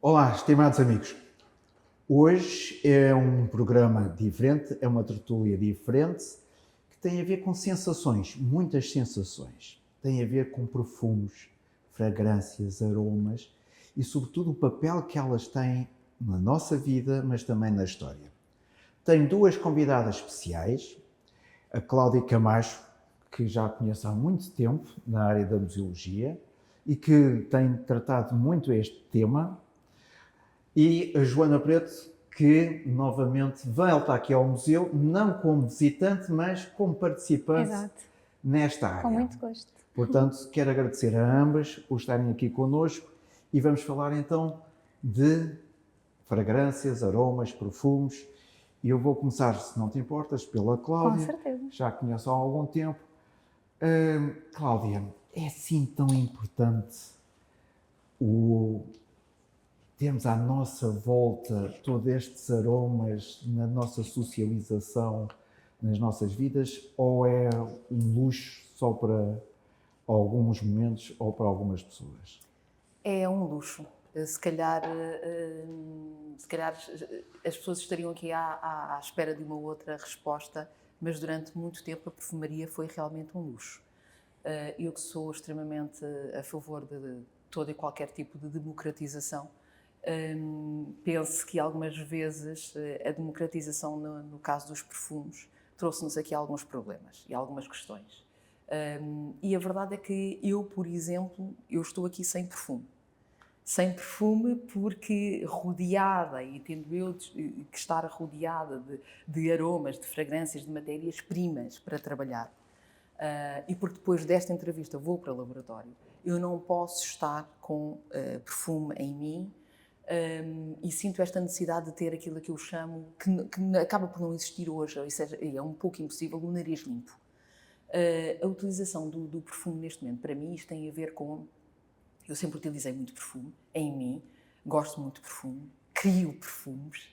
Olá, estimados amigos. Hoje é um programa diferente, é uma tertúlia diferente, que tem a ver com sensações, muitas sensações. Tem a ver com perfumes, fragrâncias, aromas e, sobretudo, o papel que elas têm na nossa vida, mas também na história. Tenho duas convidadas especiais, a Cláudia Camacho, que já conheço há muito tempo na área da museologia e que tem tratado muito este tema, e a Joana Preto, que novamente volta aqui ao museu, não como visitante, mas como participante Exato, nesta com área. muito gosto. Portanto, quero agradecer a ambas por estarem aqui connosco e vamos falar então de fragrâncias, aromas, perfumes. E eu vou começar, se não te importas, pela Com Cláudia, certeza. já a conheço há algum tempo. Cláudia, é assim tão importante o termos à nossa volta todos estes aromas na nossa socialização, nas nossas vidas, ou é um luxo só para alguns momentos ou para algumas pessoas? É um luxo. Se calhar as pessoas estariam aqui à espera de uma outra resposta, mas durante muito tempo a perfumaria foi realmente um luxo. Eu que sou extremamente a favor de todo e qualquer tipo de democratização, penso que algumas vezes a democratização no caso dos perfumes trouxe-nos aqui alguns problemas e algumas questões. E a verdade é que eu, por exemplo, eu estou aqui sem perfume. Sem perfume porque rodeada, e entendo eu que estar rodeada de aromas, de fragrâncias, de matérias-primas para trabalhar. E porque depois desta entrevista vou para o laboratório, eu não posso estar com perfume em mim, e sinto esta necessidade de ter aquilo que eu chamo, que acaba por não existir hoje, ou seja, é um pouco impossível, o nariz limpo. A utilização do perfume neste momento, para mim, isto tem a ver com... Eu sempre utilizei muito perfume em mim, gosto muito de perfume, crio perfumes,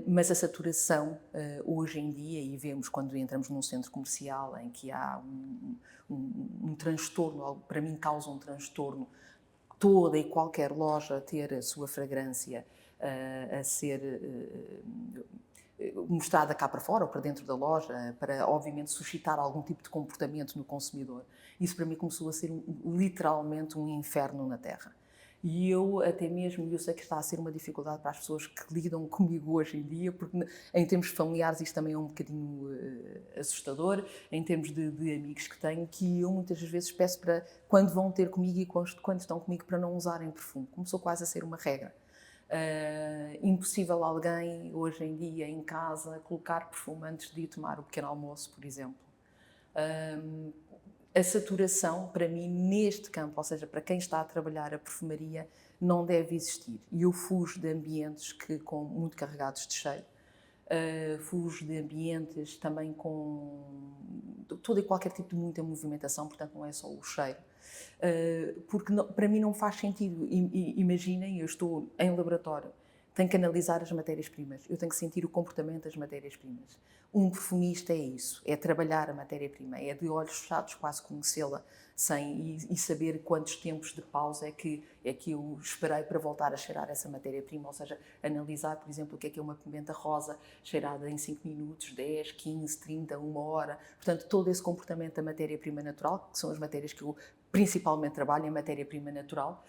mas a saturação hoje em dia, e vemos quando entramos num centro comercial em que há um transtorno, para mim causa um transtorno, toda e qualquer loja ter a sua fragrância a ser mostrada cá para fora ou para dentro da loja, para obviamente suscitar algum tipo de comportamento no consumidor. Isso para mim começou a ser literalmente um inferno na Terra. E eu até mesmo, eu sei que está a ser uma dificuldade para as pessoas que lidam comigo hoje em dia, porque em termos familiares isto também é um bocadinho assustador, em termos de amigos que tenho, que eu muitas vezes peço para, quando vão ter comigo e quando estão comigo, para não usarem perfume. Começou quase a ser uma regra. Impossível alguém hoje em dia em casa colocar perfume antes de ir tomar o pequeno almoço, por exemplo. A saturação, para mim, neste campo, ou seja, para quem está a trabalhar a perfumaria, não deve existir. E eu fujo de ambientes muito carregados de cheiro, fujo de ambientes também com todo e qualquer tipo de muita movimentação, portanto não é só o cheiro. Porque para mim não faz sentido. Imaginem, eu estou em laboratório, tenho que analisar as matérias-primas, eu tenho que sentir o comportamento das matérias-primas. Um perfumista é isso, é trabalhar a matéria-prima, é de olhos fechados quase conhecê-la e saber quantos tempos de pausa é que eu esperei para voltar a cheirar essa matéria-prima, ou seja, analisar, por exemplo, o que é uma pimenta rosa cheirada em 5 minutos, 10, 15, 30, 1 hora. Portanto, todo esse comportamento da matéria-prima natural, que são as matérias que eu principalmente trabalho em matéria-prima natural,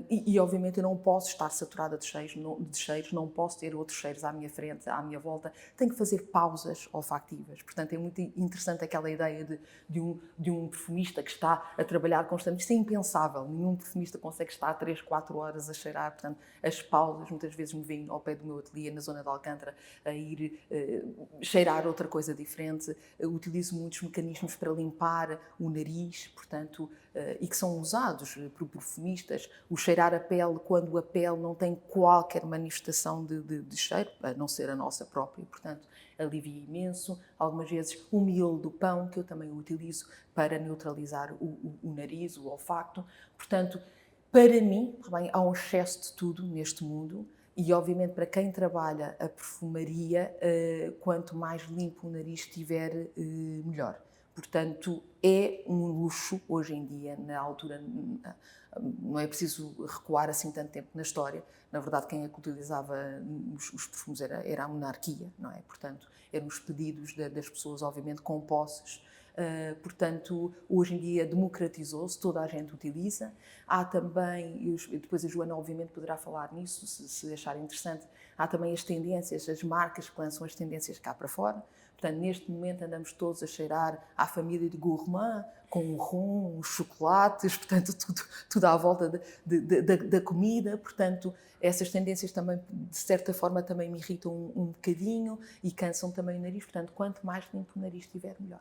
e obviamente eu não posso estar saturada de cheiros, não posso ter outros cheiros à minha frente, à minha volta, tenho que fazer pausas olfactivas. Portanto, é muito interessante aquela ideia de um perfumista que está a trabalhar constantemente. Isso é impensável, nenhum perfumista consegue estar 3, 4 horas a cheirar. Portanto, as pausas, muitas vezes me veem ao pé do meu ateliê, na zona de Alcântara, a ir cheirar outra coisa diferente. Utilizo muitos mecanismos para limpar o nariz, portanto, e que são usados por perfumistas. O cheirar a pele, quando a pele não tem qualquer manifestação de cheiro, a não ser a nossa própria, portanto, alivia imenso. Algumas vezes o miolo do pão, que eu também utilizo para neutralizar o nariz, o olfato. Portanto, para mim, também há um excesso de tudo neste mundo. E, obviamente, para quem trabalha a perfumaria, quanto mais limpo o nariz estiver, melhor. Portanto, é um luxo hoje em dia, na altura, não é preciso recuar assim tanto tempo na história. Na verdade, quem é que utilizava os perfumes era a monarquia, não é? Portanto, eram os pedidos das pessoas, obviamente, com posses. Portanto, hoje em dia democratizou-se, toda a gente utiliza. Há também, depois a Joana obviamente poderá falar nisso, se achar interessante, há também as tendências, as marcas que lançam as tendências cá para fora. Portanto, neste momento andamos todos a cheirar à família de gourmand, com o rum, os chocolates, portanto, tudo à volta da comida. Portanto, essas tendências também, de certa forma, também me irritam um bocadinho e cansam também o nariz. Portanto, quanto mais limpo o nariz estiver, melhor.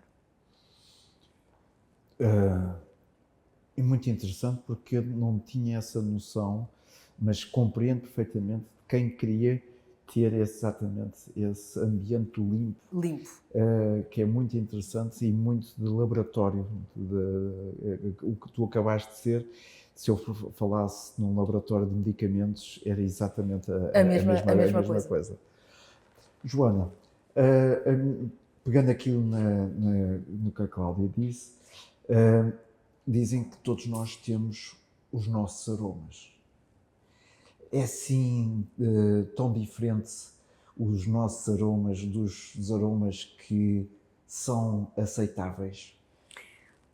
É muito interessante porque eu não tinha essa noção, mas compreendo perfeitamente quem queria ter exatamente esse ambiente limpo, que é muito interessante e muito de laboratório. O que tu acabaste de ser, se eu falasse num laboratório de medicamentos, era exatamente a mesma coisa. Joana, pegando aquilo no que a Cláudia disse, dizem que todos nós temos os nossos aromas. É assim tão diferente os nossos aromas dos aromas que são aceitáveis?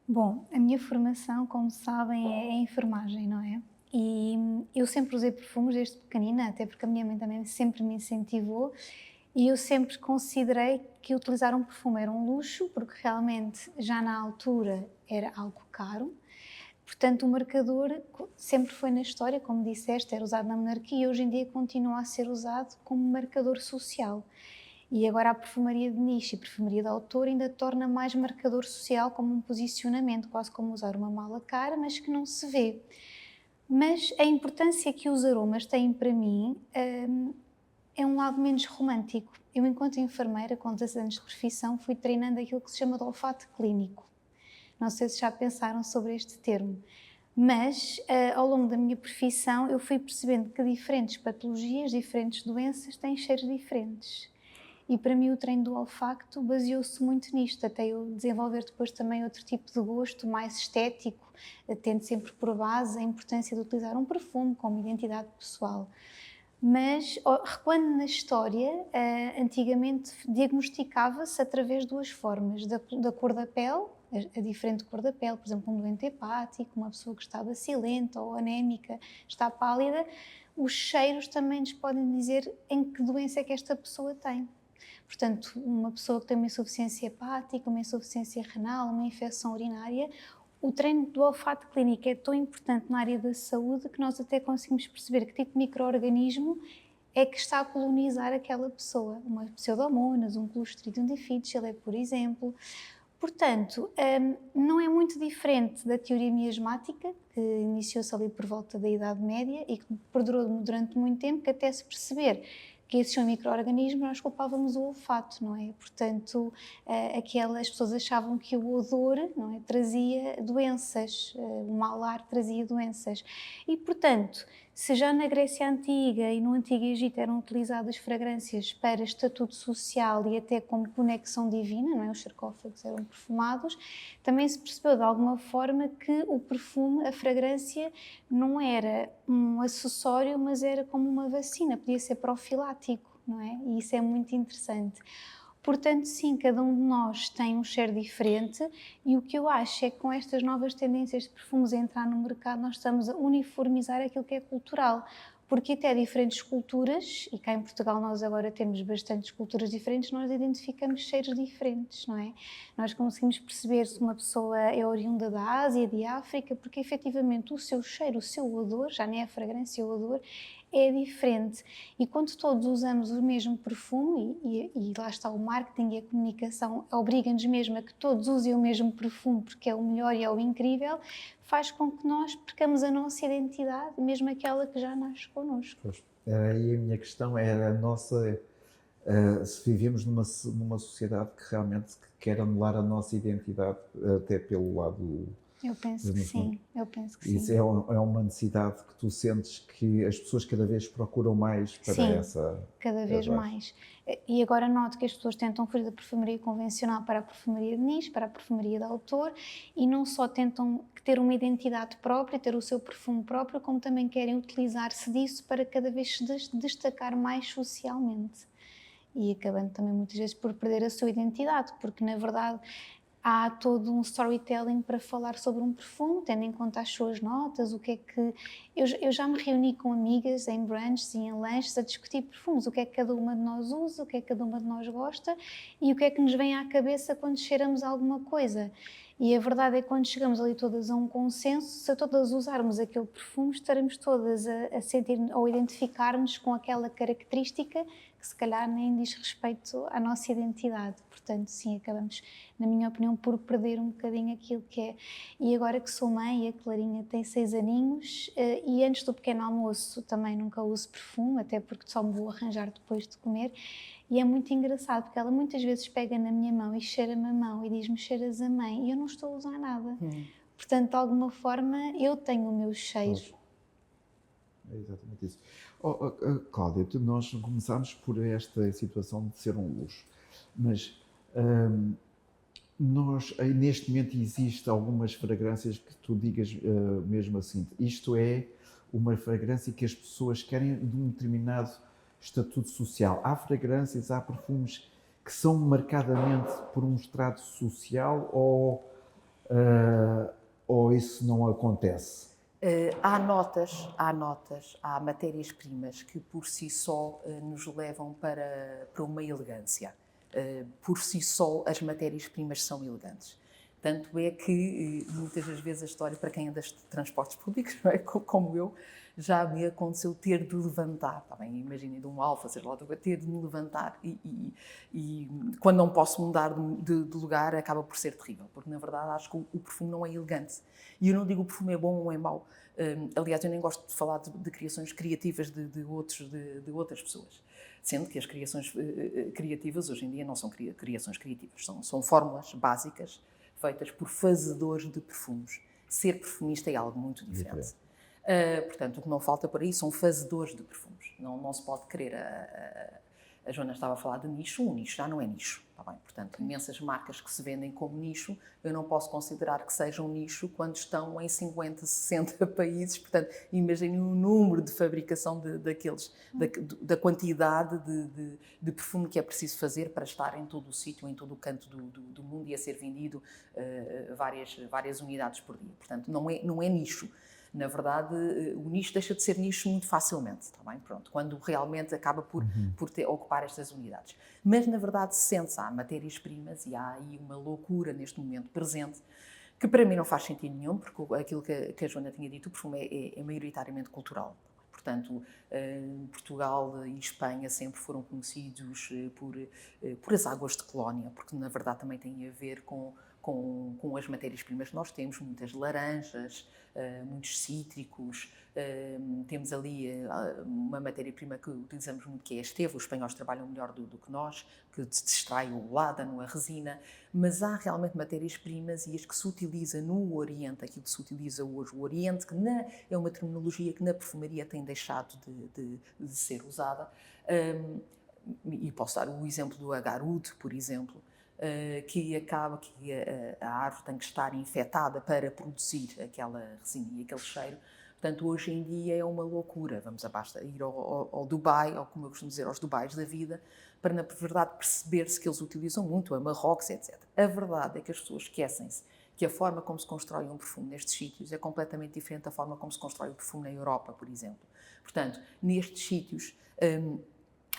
Bom, a minha formação, como sabem, é enfermagem, não é? E eu sempre usei perfumes desde pequenina, até porque a minha mãe também sempre me incentivou, e eu sempre considerei que utilizar um perfume era um luxo, porque realmente já na altura era algo caro. Portanto, o marcador sempre foi na história, como disseste, era usado na monarquia e hoje em dia continua a ser usado como marcador social. E agora a perfumaria de nicho e a perfumaria de autor ainda torna mais marcador social, como um posicionamento, quase como usar uma mala cara, mas que não se vê. Mas a importância que os aromas têm para mim é um lado menos romântico. Eu, enquanto enfermeira, com 16 anos de profissão, fui treinando aquilo que se chama de olfato clínico. Não sei se já pensaram sobre este termo, mas ao longo da minha profissão eu fui percebendo que diferentes patologias, diferentes doenças têm cheiros diferentes. E para mim o treino do olfacto baseou-se muito nisto, até eu desenvolver depois também outro tipo de gosto mais estético, tendo sempre por base a importância de utilizar um perfume como identidade pessoal. Mas, recuando na história, antigamente diagnosticava-se através de duas formas, da cor da pele, a diferente cor da pele, por exemplo, um doente hepático, uma pessoa que está bacilenta ou anémica, está pálida, os cheiros também nos podem dizer em que doença é que esta pessoa tem. Portanto, uma pessoa que tem uma insuficiência hepática, uma insuficiência renal, uma infecção urinária, o treino do olfato clínico é tão importante na área da saúde que nós até conseguimos perceber que tipo de micro-organismo é que está a colonizar aquela pessoa. Uma pseudomonas, um Clostridium difficile, por exemplo. Portanto, não é muito diferente da teoria miasmática, que iniciou-se ali por volta da Idade Média e que perdurou durante muito tempo, que até se perceber que existiam micro-organismos, nós culpávamos o olfato, não é? Portanto, as pessoas achavam que o odor, não é, trazia doenças, o mau ar trazia doenças. E, portanto, se já na Grécia Antiga e no Antigo Egito eram utilizadas fragrâncias para estatuto social e até como conexão divina, não é? Os sarcófagos eram perfumados, também se percebeu de alguma forma que o perfume, a fragrância, não era um acessório, mas era como uma vacina, podia ser profilático, não é? E isso é muito interessante. Portanto, sim, cada um de nós tem um cheiro diferente e o que eu acho é que com estas novas tendências de perfumes a entrar no mercado nós estamos a uniformizar aquilo que é cultural, porque até diferentes culturas, e cá em Portugal nós agora temos bastantes culturas diferentes, nós identificamos cheiros diferentes, não é? Nós conseguimos perceber se uma pessoa é oriunda da Ásia, de África, porque efetivamente o seu cheiro, o seu odor, já nem é a fragrância, o odor, é diferente. E quando todos usamos o mesmo perfume, e lá está o marketing e a comunicação, obriga-nos mesmo a que todos usem o mesmo perfume porque é o melhor e é o incrível, faz com que nós percamos a nossa identidade, mesmo aquela que já nasce connosco. Pois, era aí a minha questão, era a nossa... se vivemos numa sociedade que realmente quer anular a nossa identidade, até pelo lado Eu penso que sim, eu penso que Isso sim. é uma necessidade que tu sentes que as pessoas cada vez procuram mais para Sim, essa... cada vez mais. E agora noto que as pessoas tentam fugir da perfumaria convencional para a perfumaria de nicho, para a perfumaria de autor, e não só tentam ter uma identidade própria, ter o seu perfume próprio, como também querem utilizar-se disso para cada vez se destacar mais socialmente. E acabando também muitas vezes por perder a sua identidade, porque na verdade há todo um storytelling para falar sobre um perfume, tendo em conta as suas notas, o que é que... Eu já me reuni com amigas em brunches e em lanches a discutir perfumes, o que é que cada uma de nós usa, o que é que cada uma de nós gosta e o que é que nos vem à cabeça quando cheiramos alguma coisa. E a verdade é que quando chegamos ali todas a um consenso, se todas usarmos aquele perfume, estaremos todas a sentir ou identificar-nos com aquela característica que se calhar nem diz respeito à nossa identidade. Portanto, sim, acabamos, na minha opinião, por perder um bocadinho aquilo que é. E agora que sou mãe, e a Clarinha tem 6 aninhos, e antes do pequeno almoço também nunca uso perfume, até porque só me vou arranjar depois de comer. E é muito engraçado, porque ela muitas vezes pega na minha mão e cheira-me a mão e diz-me: cheiras a mãe, e eu não estou a usar nada. Portanto, de alguma forma, eu tenho o meu cheiro. É exatamente isso. Cláudia, nós começámos por esta situação de ser um luxo, mas neste momento existe algumas fragrâncias que tu digas mesmo assim, isto é uma fragrância que as pessoas querem de um determinado estatuto social. Há fragrâncias, há perfumes que são marcadamente por um estrato social ou isso não acontece? Há notas, há matérias-primas que por si só nos levam para uma elegância. Por si só as matérias-primas são elegantes. Tanto é que muitas das vezes a história, para quem anda de transportes públicos, não é? Como eu, já me aconteceu ter de levantar, tá bem? Imaginem, de um Alfa, seja lá do que, ter de me levantar e quando não posso mudar de lugar acaba por ser terrível, porque na verdade acho que o perfume não é elegante. E eu não digo o perfume é bom ou é mau. Aliás, eu nem gosto de falar de criações criativas de outras pessoas. Sendo que as criações criativas hoje em dia não são criações criativas, são fórmulas básicas feitas por fazedores de perfumes. Ser perfumista é algo muito diferente. Portanto, o que não falta por aí são fazedores de perfumes. Não se pode querer... A Joana estava a falar de nicho, o nicho já não é nicho, está bem? Portanto, imensas marcas que se vendem como nicho, eu não posso considerar que sejam nicho quando estão em 50, 60 países, portanto, imaginem o número de fabricação da quantidade de perfume que é preciso fazer para estar em todo o sítio, em todo o canto do mundo e a ser vendido várias unidades por dia. Portanto, não é nicho. Na verdade, o nicho deixa de ser nicho muito facilmente, está bem? Pronto, quando realmente acaba por ocupar estas unidades. Mas, na verdade, sente-se, há matérias-primas e há aí uma loucura neste momento presente, que para mim não faz sentido nenhum, porque aquilo que a Joana tinha dito, o perfume é maioritariamente cultural. Portanto, Portugal e Espanha sempre foram conhecidos por as águas de colónia, porque na verdade também tem a ver com as matérias-primas que nós temos, muitas laranjas, muitos cítricos, temos ali uma matéria-prima que utilizamos muito, que é a esteva. Os espanhóis trabalham melhor do que nós, que se extrai o ládano, a resina, mas há realmente matérias-primas e as que se utiliza no Oriente, aquilo que se utiliza hoje, o Oriente, que é uma terminologia que na perfumaria tem deixado de ser usada, e posso dar o exemplo do agarud, por exemplo, que acaba que a árvore tem que estar infectada para produzir aquela resina e aquele cheiro. Portanto, hoje em dia é uma loucura. Basta ir ao Dubai, ou como eu costumo dizer, aos Dubais da vida, para, na verdade, perceber-se que eles utilizam muito a Marrocos, etc. A verdade é que as pessoas esquecem-se que a forma como se constrói um perfume nestes sítios é completamente diferente da forma como se constrói o perfume na Europa, por exemplo. Portanto, nestes sítios,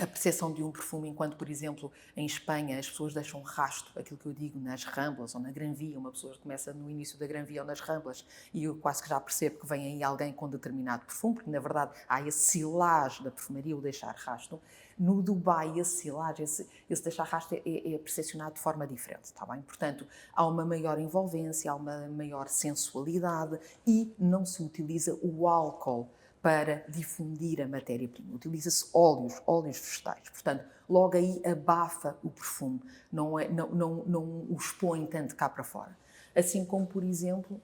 a percepção de um perfume, enquanto, por exemplo, em Espanha as pessoas deixam rastro, aquilo que eu digo, nas Ramblas ou na Gran Via, uma pessoa começa no início da Gran Via ou nas Ramblas e eu quase que já percebo que vem aí alguém com determinado perfume, porque na verdade há esse silage da perfumaria, o deixar rastro. No Dubai, esse silage, esse deixar rastro é percepcionado de forma diferente, está bem? Portanto, há uma maior envolvência, há uma maior sensualidade e não se utiliza o álcool para difundir a matéria-prima. Utiliza-se óleos vegetais. Portanto, logo aí abafa o perfume, não o expõe tanto cá para fora. Assim como, por exemplo,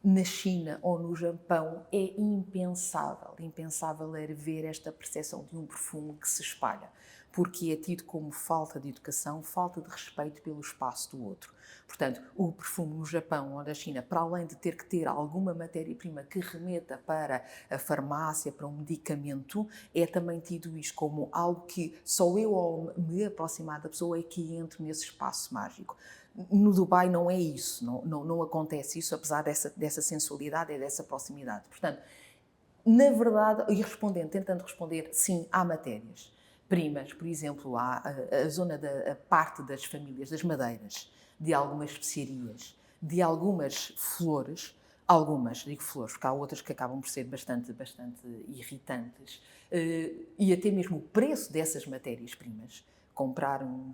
na China ou no Japão é impensável. Impensável era ver esta percepção de um perfume que se espalha, porque é tido como falta de educação, falta de respeito pelo espaço do outro. Portanto, o perfume no Japão ou na China, para além de ter que ter alguma matéria-prima que remeta para a farmácia, para um medicamento, é também tido isto como algo que só eu, ao me aproximar da pessoa, é que entro nesse espaço mágico. No Dubai não é isso, não acontece isso, apesar dessa sensualidade e dessa proximidade. Portanto, na verdade, e tentando responder, sim, há matérias primas, por exemplo, há a parte das famílias das madeiras, de algumas especiarias, de algumas flores, digo flores, porque há outras que acabam por ser bastante irritantes, e até mesmo o preço dessas matérias-primas. Comprar um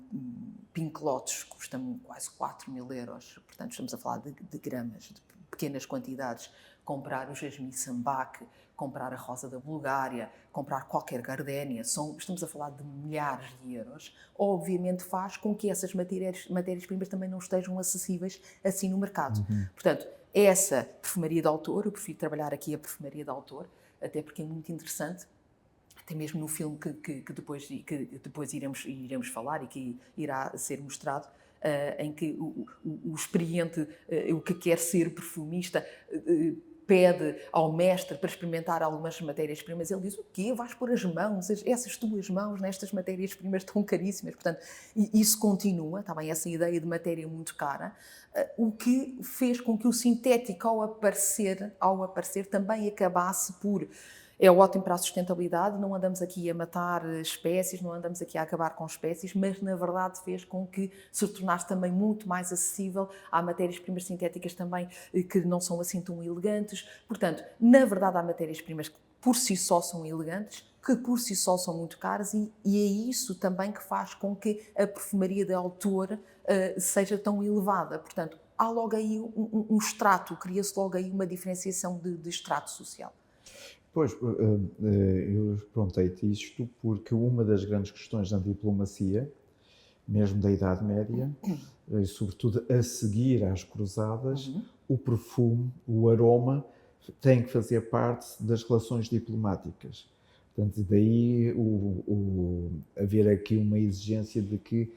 Pink Lotus custa-me quase 4.000 euros, portanto estamos a falar de gramas, de pequenas quantidades. Comprar o jasmim sambac, comprar a rosa da Bulgária, comprar qualquer gardénia, estamos a falar de milhares de euros, obviamente faz com que essas matérias-primas também não estejam acessíveis assim no mercado. Portanto, essa perfumaria de autor, eu prefiro trabalhar aqui a perfumaria de autor, até porque é muito interessante, até mesmo no filme que depois iremos falar e que irá ser mostrado, em que o experiente, o que quer ser perfumista, pede ao mestre para experimentar algumas matérias-primas. Ele diz: o quê? Vais pôr as mãos, essas tuas mãos nestas matérias-primas tão caríssimas. Portanto, isso continua, está bem, essa ideia de matéria muito cara, o que fez com que o sintético, ao aparecer, também acabasse por... É ótimo para a sustentabilidade, não andamos aqui a matar espécies, não andamos aqui a acabar com espécies, mas na verdade fez com que se tornasse também muito mais acessível. Há matérias-primas sintéticas também que não são assim tão elegantes. Portanto, na verdade há matérias-primas que por si só são elegantes, que por si só são muito caras, e é isso também que faz com que a perfumaria de autor seja tão elevada. Portanto, há logo aí um extrato, cria-se logo aí uma diferenciação de extrato social. Pois, eu perguntei-te isto porque uma das grandes questões na diplomacia, mesmo da Idade Média, e sobretudo a seguir às cruzadas, o perfume, o aroma, tem que fazer parte das relações diplomáticas. Portanto, daí haver aqui uma exigência de que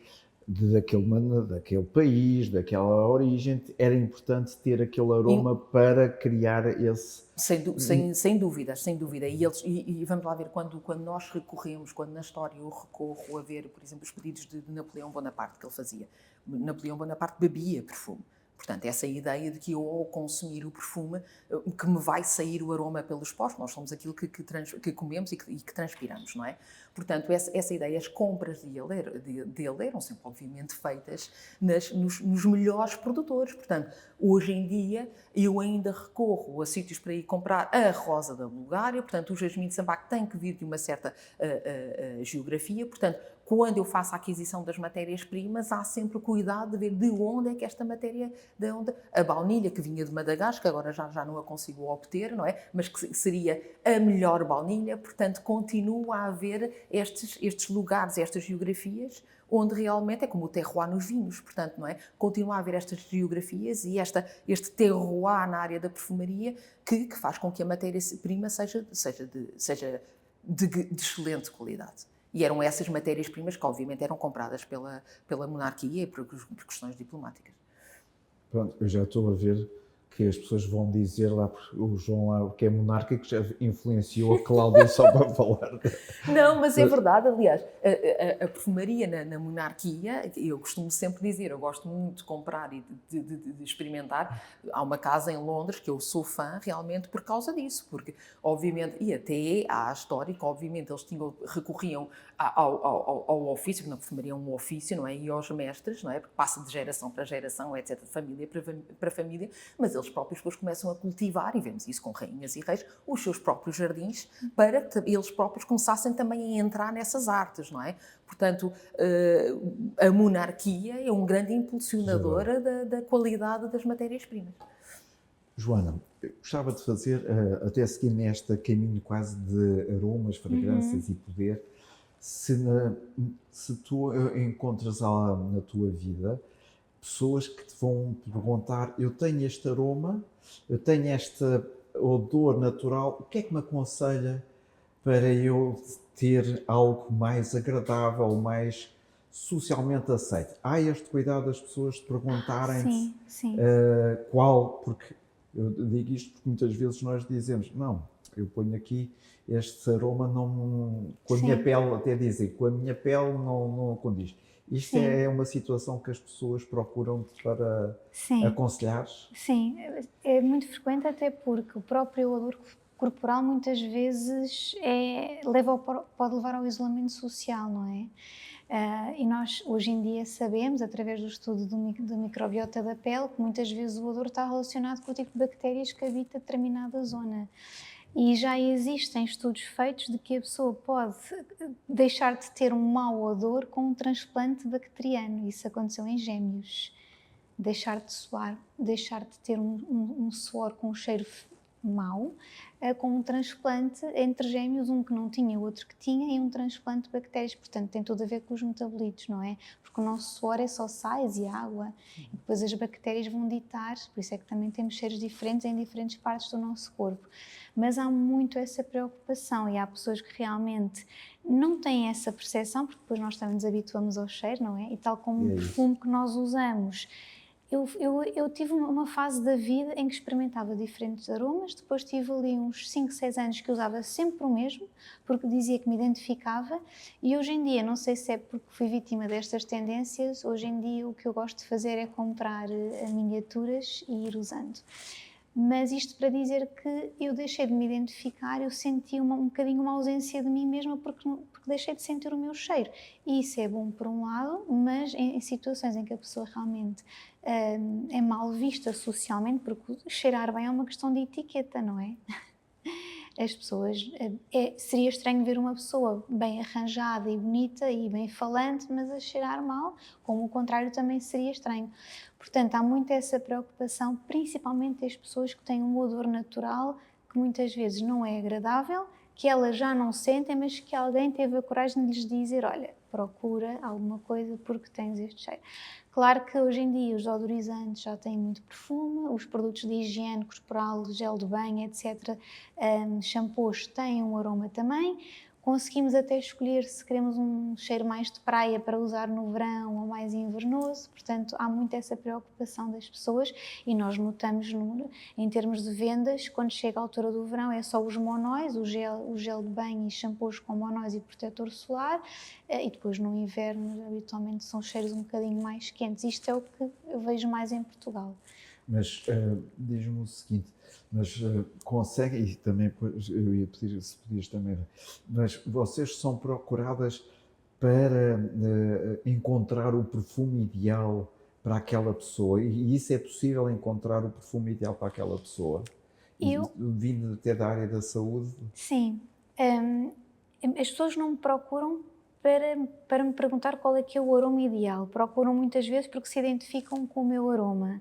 daquele país, daquela origem, era importante ter aquele aroma para criar esse... Sem dúvida. E vamos lá ver, quando nós recorremos, quando na história eu recorro a ver, por exemplo, os pedidos de Napoleão Bonaparte que ele fazia. Napoleão Bonaparte bebia perfume. Portanto, essa ideia de que eu, ao consumir o perfume, que me vai sair o aroma pelos poros, nós somos aquilo que comemos e que transpiramos, não é? Portanto, essa ideia, as compras de ele eram sempre, obviamente, feitas nos melhores produtores. Portanto, hoje em dia, eu ainda recorro a sítios para ir comprar a rosa da Bulgária, portanto, o jasmim de sambac tem que vir de uma certa geografia, portanto, quando eu faço a aquisição das matérias-primas, há sempre o cuidado de ver de onde é que esta matéria, a baunilha que vinha de Madagascar, agora já não a consigo obter, não é? Mas que seria a melhor baunilha, portanto, continua a haver estes lugares, estas geografias, onde realmente é como o terroir nos vinhos, portanto, não é? Continua a haver estas geografias e este terroir na área da perfumaria que faz com que a matéria-prima seja de excelente qualidade. E eram essas matérias-primas que, obviamente, eram compradas pela monarquia e por questões diplomáticas. Pronto, eu já estou a ver que as pessoas vão dizer lá, o João lá, que é monarca, que já influenciou a Cláudia só para falar. Não, mas é verdade, aliás, a perfumaria na monarquia, eu costumo sempre dizer, eu gosto muito de comprar e de experimentar. Há uma casa em Londres que eu sou fã realmente por causa disso, porque obviamente, e até há a história que obviamente eles recorriam ao ofício, porque na perfumaria é um ofício, não é? E aos mestres, não é? Porque passa de geração para geração, etc., de família para família, mas eles próprios depois começam a cultivar, e vemos isso com rainhas e reis, os seus próprios jardins, para que eles próprios começassem também a entrar nessas artes, não é? Portanto, a monarquia é um grande impulsionadora da qualidade das matérias-primas. Joana, eu gostava de fazer, até seguir neste caminho quase de aromas, fragrâncias e poder, se tu encontras na tua vida pessoas que te vão perguntar: eu tenho este aroma, eu tenho este odor natural, o que é que me aconselha para eu ter algo mais agradável, mais socialmente aceito? Há este cuidado das pessoas de perguntarem-te Sim, sim, qual, porque eu digo isto porque muitas vezes nós dizemos: não, eu ponho aqui este aroma não, com a minha sim, pele, até dizem, com a minha pele não condiz. Isto sim, é uma situação que as pessoas procuram para sim. aconselhar. Sim, é muito frequente, até porque o próprio odor corporal muitas vezes pode levar ao isolamento social, não é? E nós hoje em dia sabemos, através do estudo da microbiota da pele, que muitas vezes o odor está relacionado com o tipo de bactérias que habita determinada zona. E já existem estudos feitos de que a pessoa pode deixar de ter um mau odor com um transplante bacteriano. Isso aconteceu em gêmeos. Deixar de suar, deixar de ter um suor com um cheiro mau, com um transplante entre gêmeos, um que não tinha, o outro que tinha, e um transplante de bactérias. Portanto, tem tudo a ver com os metabolitos, não é? Porque o nosso suor é só sais e água, e depois as bactérias vão ditar, por isso é que também temos cheiros diferentes em diferentes partes do nosso corpo. Mas há muito essa preocupação, e há pessoas que realmente não têm essa percepção, porque depois nós também nos habituamos ao cheiro, não é? E tal como E um é isso. perfume que nós usamos, eu tive uma fase da vida em que experimentava diferentes aromas, depois tive ali uns 5, 6 anos que usava sempre o mesmo, porque dizia que me identificava, e hoje em dia, não sei se é porque fui vítima destas tendências, hoje em dia o que eu gosto de fazer é comprar miniaturas e ir usando. Mas isto para dizer que eu deixei de me identificar, eu senti um bocadinho uma ausência de mim mesma porque deixei de sentir o meu cheiro. E isso é bom por um lado, mas em situações em que a pessoa realmente é mal vista socialmente, porque cheirar bem é uma questão de etiqueta, não é? As pessoas, seria estranho ver uma pessoa bem arranjada e bonita e bem falante, mas a cheirar mal, como o contrário também seria estranho. Portanto, há muito essa preocupação, principalmente das pessoas que têm um odor natural que muitas vezes não é agradável, que elas já não sentem, mas que alguém teve a coragem de lhes dizer: olha, procura alguma coisa porque tens este cheiro. Claro que hoje em dia os odorizantes já têm muito perfume, os produtos de higiene corporal, gel de banho, etc., shampoos têm um aroma também. Conseguimos até escolher se queremos um cheiro mais de praia para usar no verão ou mais invernoso, portanto há muito essa preocupação das pessoas, e nós notamos em termos de vendas, quando chega a altura do verão é só os monóis, o gel de banho e shampoos com monóis e protetor solar, e depois no inverno habitualmente são cheiros um bocadinho mais quentes. Isto é o que eu vejo mais em Portugal. Mas diz-me o seguinte, mas conseguem, e também eu ia pedir se podias também, mas vocês são procuradas para encontrar o perfume ideal para aquela pessoa, e isso é possível encontrar o perfume ideal para aquela pessoa, Eu, vindo até da área da saúde? sim, as pessoas não me procuram para me perguntar qual é que é o aroma ideal, procuram muitas vezes porque se identificam com o meu aroma.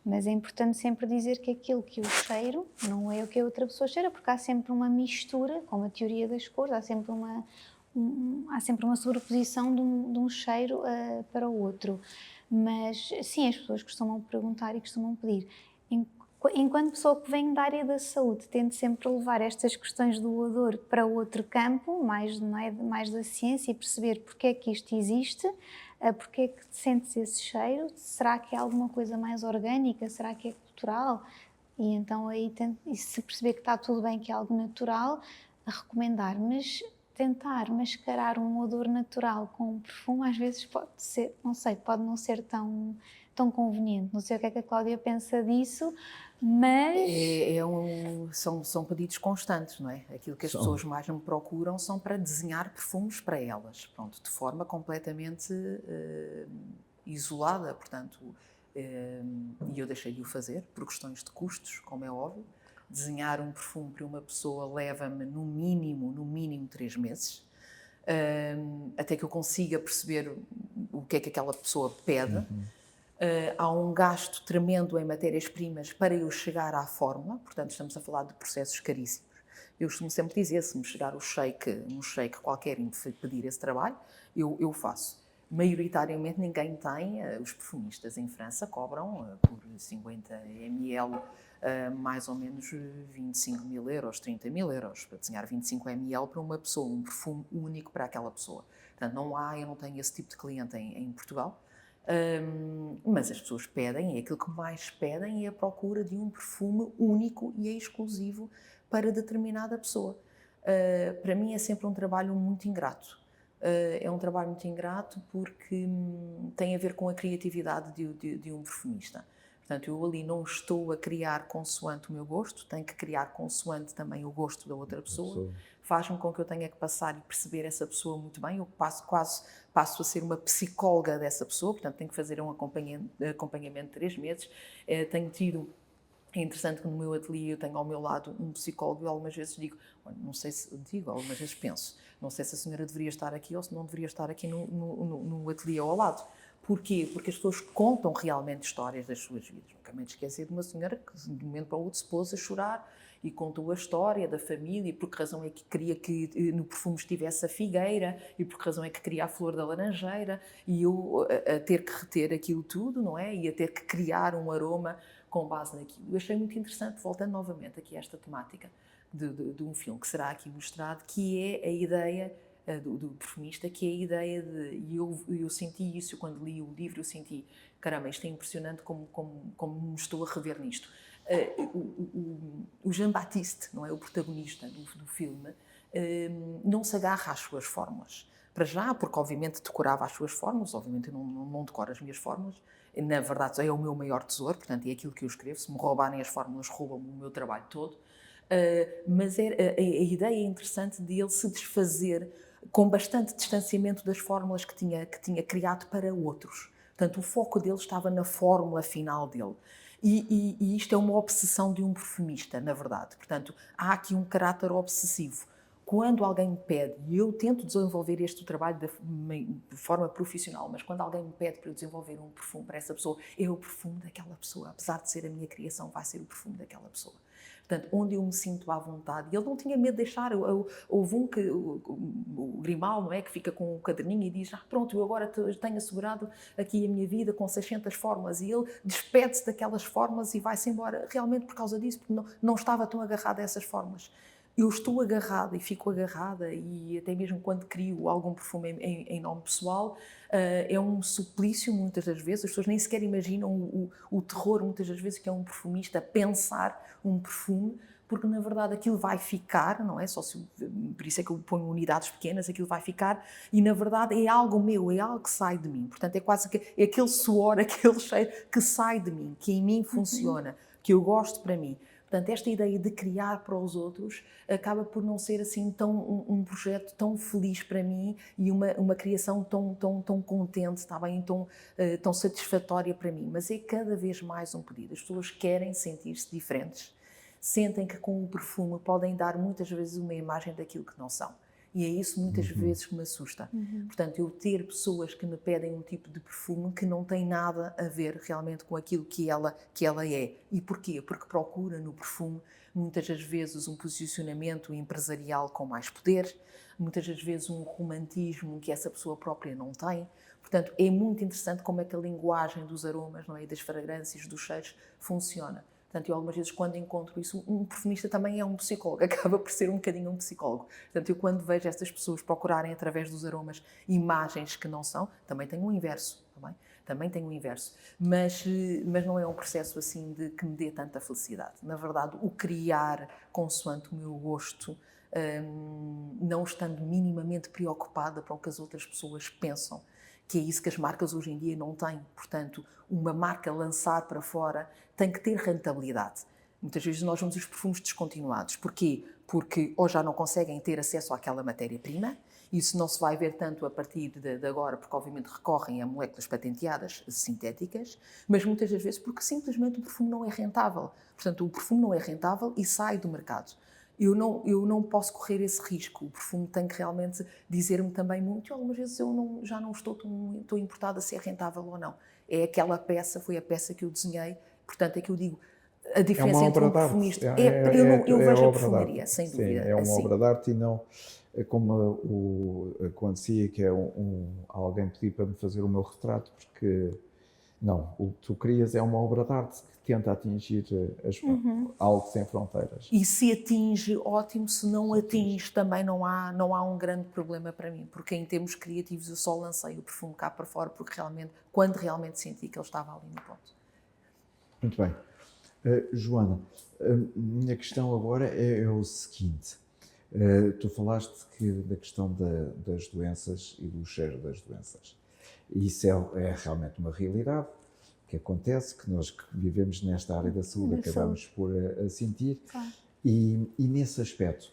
Mas é importante sempre dizer que aquilo que eu cheiro não é o que a outra pessoa cheira, porque há sempre uma mistura, como a teoria das cores, há sempre uma sobreposição de um cheiro para o outro. Mas sim, as pessoas costumam perguntar e costumam pedir. Enquanto pessoa que vem da área da saúde, tento sempre levar estas questões do odor para outro campo, mais, não é, mais da ciência, e perceber porque é que isto existe, porque é que sentes esse cheiro, será que é alguma coisa mais orgânica, será que é cultural? E então aí e se perceber que está tudo bem, que é algo natural, a recomendar. Mas tentar mascarar um odor natural com um perfume às vezes pode ser, não sei, pode não ser tão conveniente. Não sei o que é que a Cláudia pensa disso, mas São pedidos constantes, não é? Aquilo que as São. pessoas mais me procuram são para desenhar perfumes para elas, pronto, de forma completamente isolada, portanto, e eu deixei de o fazer por questões de custos, como é óbvio. Desenhar um perfume para uma pessoa leva-me no mínimo 3 meses, até que eu consiga perceber o que é que aquela pessoa pede. Há um gasto tremendo em matérias-primas para eu chegar à fórmula, portanto estamos a falar de processos caríssimos. Eu costumo sempre dizer, se me chegar um shake qualquer e me pedir esse trabalho, eu faço. maioritariamente ninguém tem, os perfumistas em França cobram por 50 ml mais ou menos 25 mil euros, 30 mil euros, para desenhar 25 ml para uma pessoa, um perfume único para aquela pessoa. Portanto, eu não tenho esse tipo de cliente em Portugal, mas as pessoas pedem, e aquilo que mais pedem é a procura de um perfume único e exclusivo para determinada pessoa. Para mim é sempre um trabalho muito ingrato. É um trabalho muito ingrato porque tem a ver com a criatividade de um perfumista. Portanto, eu ali não estou a criar consoante o meu gosto, tenho que criar consoante também o gosto da outra pessoa. Faz-me com que eu tenha que passar e perceber essa pessoa muito bem. Eu passo a ser uma psicóloga dessa pessoa, portanto, tenho que fazer um acompanhamento de 3 meses. Tenho tido... É interessante que no meu ateliê eu tenho ao meu lado um psicólogo e algumas vezes algumas vezes penso, não sei se a senhora deveria estar aqui ou se não deveria estar aqui no ateliê ao lado. Porquê? Porque as pessoas contam realmente histórias das suas vidas. Nunca me esqueci de uma senhora que de um momento para o outro se pôs a chorar e contou a história da família e por que razão é que queria que no perfume estivesse a figueira e por que razão é que queria a flor da laranjeira e eu a ter que reter aquilo tudo, não é? E a ter que criar um aroma com base naquilo. Eu achei muito interessante, voltando novamente aqui a esta temática de um filme que será aqui mostrado, que é a ideia do perfumista, que é a ideia de... E eu senti isso quando li o livro, eu senti, caramba, isto é impressionante como me estou a rever nisto. O Jean-Baptiste, não é, o protagonista do filme, não se agarra às suas fórmulas. Para já, porque obviamente decorava as suas fórmulas, obviamente eu não decoro as minhas fórmulas, na verdade é o meu maior tesouro, portanto é aquilo que eu escrevo, se me roubarem as fórmulas roubam-me o meu trabalho todo, mas a ideia é interessante de ele se desfazer com bastante distanciamento das fórmulas que tinha criado para outros. Portanto, o foco dele estava na fórmula final dele. E isto é uma obsessão de um perfumista, na verdade. Portanto, há aqui um caráter obsessivo. Quando alguém me pede, e eu tento desenvolver este trabalho de forma profissional, mas quando alguém me pede para eu desenvolver um perfume para essa pessoa, é o perfume daquela pessoa. Apesar de ser a minha criação, vai ser o perfume daquela pessoa. Portanto, onde eu me sinto à vontade. E ele não tinha medo de deixar. Houve o Grimal, não é? Que fica com o caderninho e diz, pronto, eu agora tenho assegurado aqui a minha vida com 600 fórmulas. E ele despede-se daquelas fórmulas e vai-se embora realmente por causa disso, porque não estava tão agarrado a essas fórmulas. Eu estou agarrada e fico agarrada e até mesmo quando crio algum perfume em nome pessoal, é um suplício muitas das vezes, as pessoas nem sequer imaginam o terror muitas das vezes que é um perfumista pensar um perfume, porque na verdade aquilo vai ficar, não é? Por isso é que eu ponho unidades pequenas, aquilo vai ficar e na verdade é algo meu, é algo que sai de mim, portanto é quase que é aquele suor, aquele cheiro que sai de mim, que em mim funciona, que eu gosto para mim. Portanto, esta ideia de criar para os outros acaba por não ser assim um projeto tão feliz para mim e uma criação tão contente, está bem, tão satisfatória para mim. Mas é cada vez mais um pedido. As pessoas querem sentir-se diferentes, sentem que com o perfume podem dar muitas vezes uma imagem daquilo que não são. E é isso muitas vezes que me assusta. Portanto, eu ter pessoas que me pedem um tipo de perfume que não tem nada a ver realmente com aquilo que ela é. E porquê? Porque procura no perfume muitas das vezes um posicionamento empresarial com mais poder, muitas das vezes um romantismo que essa pessoa própria não tem. Portanto, é muito interessante como é que a linguagem dos aromas, não é, das fragrâncias, dos cheiros, funciona. Portanto, eu algumas vezes quando encontro isso, um perfumista também é um psicólogo, acaba por ser um bocadinho um psicólogo. Portanto, eu quando vejo estas pessoas procurarem através dos aromas imagens que não são, também tenho o inverso, também tenho o inverso. Mas não é um processo assim que me dê tanta felicidade. Na verdade, o criar consoante o meu gosto, não estando minimamente preocupada para o que as outras pessoas pensam, que é isso que as marcas hoje em dia não têm. Portanto, uma marca lançar para fora tem que ter rentabilidade. Muitas vezes nós vemos os perfumes descontinuados. Porquê? Porque ou já não conseguem ter acesso àquela matéria-prima, isso não se vai ver tanto a partir de agora, porque obviamente recorrem a moléculas patenteadas sintéticas, mas muitas das vezes porque simplesmente o perfume não é rentável. Portanto, o perfume não é rentável e sai do mercado. Eu não posso correr esse risco. O perfume tem que realmente dizer-me também muito. E algumas vezes eu já não estou tão importada se é rentável ou não. É aquela peça, foi a peça que eu desenhei. Portanto, é que eu digo, a diferença entre um perfumista... Eu vejo a perfumaria, sem dúvida. Sim, é uma assim. obra de arte e não... é como acontecia que é alguém pediu para me fazer o meu retrato, porque não, o que tu querias é uma obra de arte que tenta atingir algo sem fronteiras. E se atinge, ótimo, se não atinge, também não há um grande problema para mim, porque em termos criativos eu só lancei o perfume cá para fora quando realmente senti que ele estava ali no ponto. Muito bem. Joana, a minha questão agora é o seguinte. Tu falaste da questão das doenças e do cheiro das doenças. Isso é realmente uma realidade que acontece, que nós que vivemos nesta área da saúde acabamos por sentir. Claro. E nesse aspecto,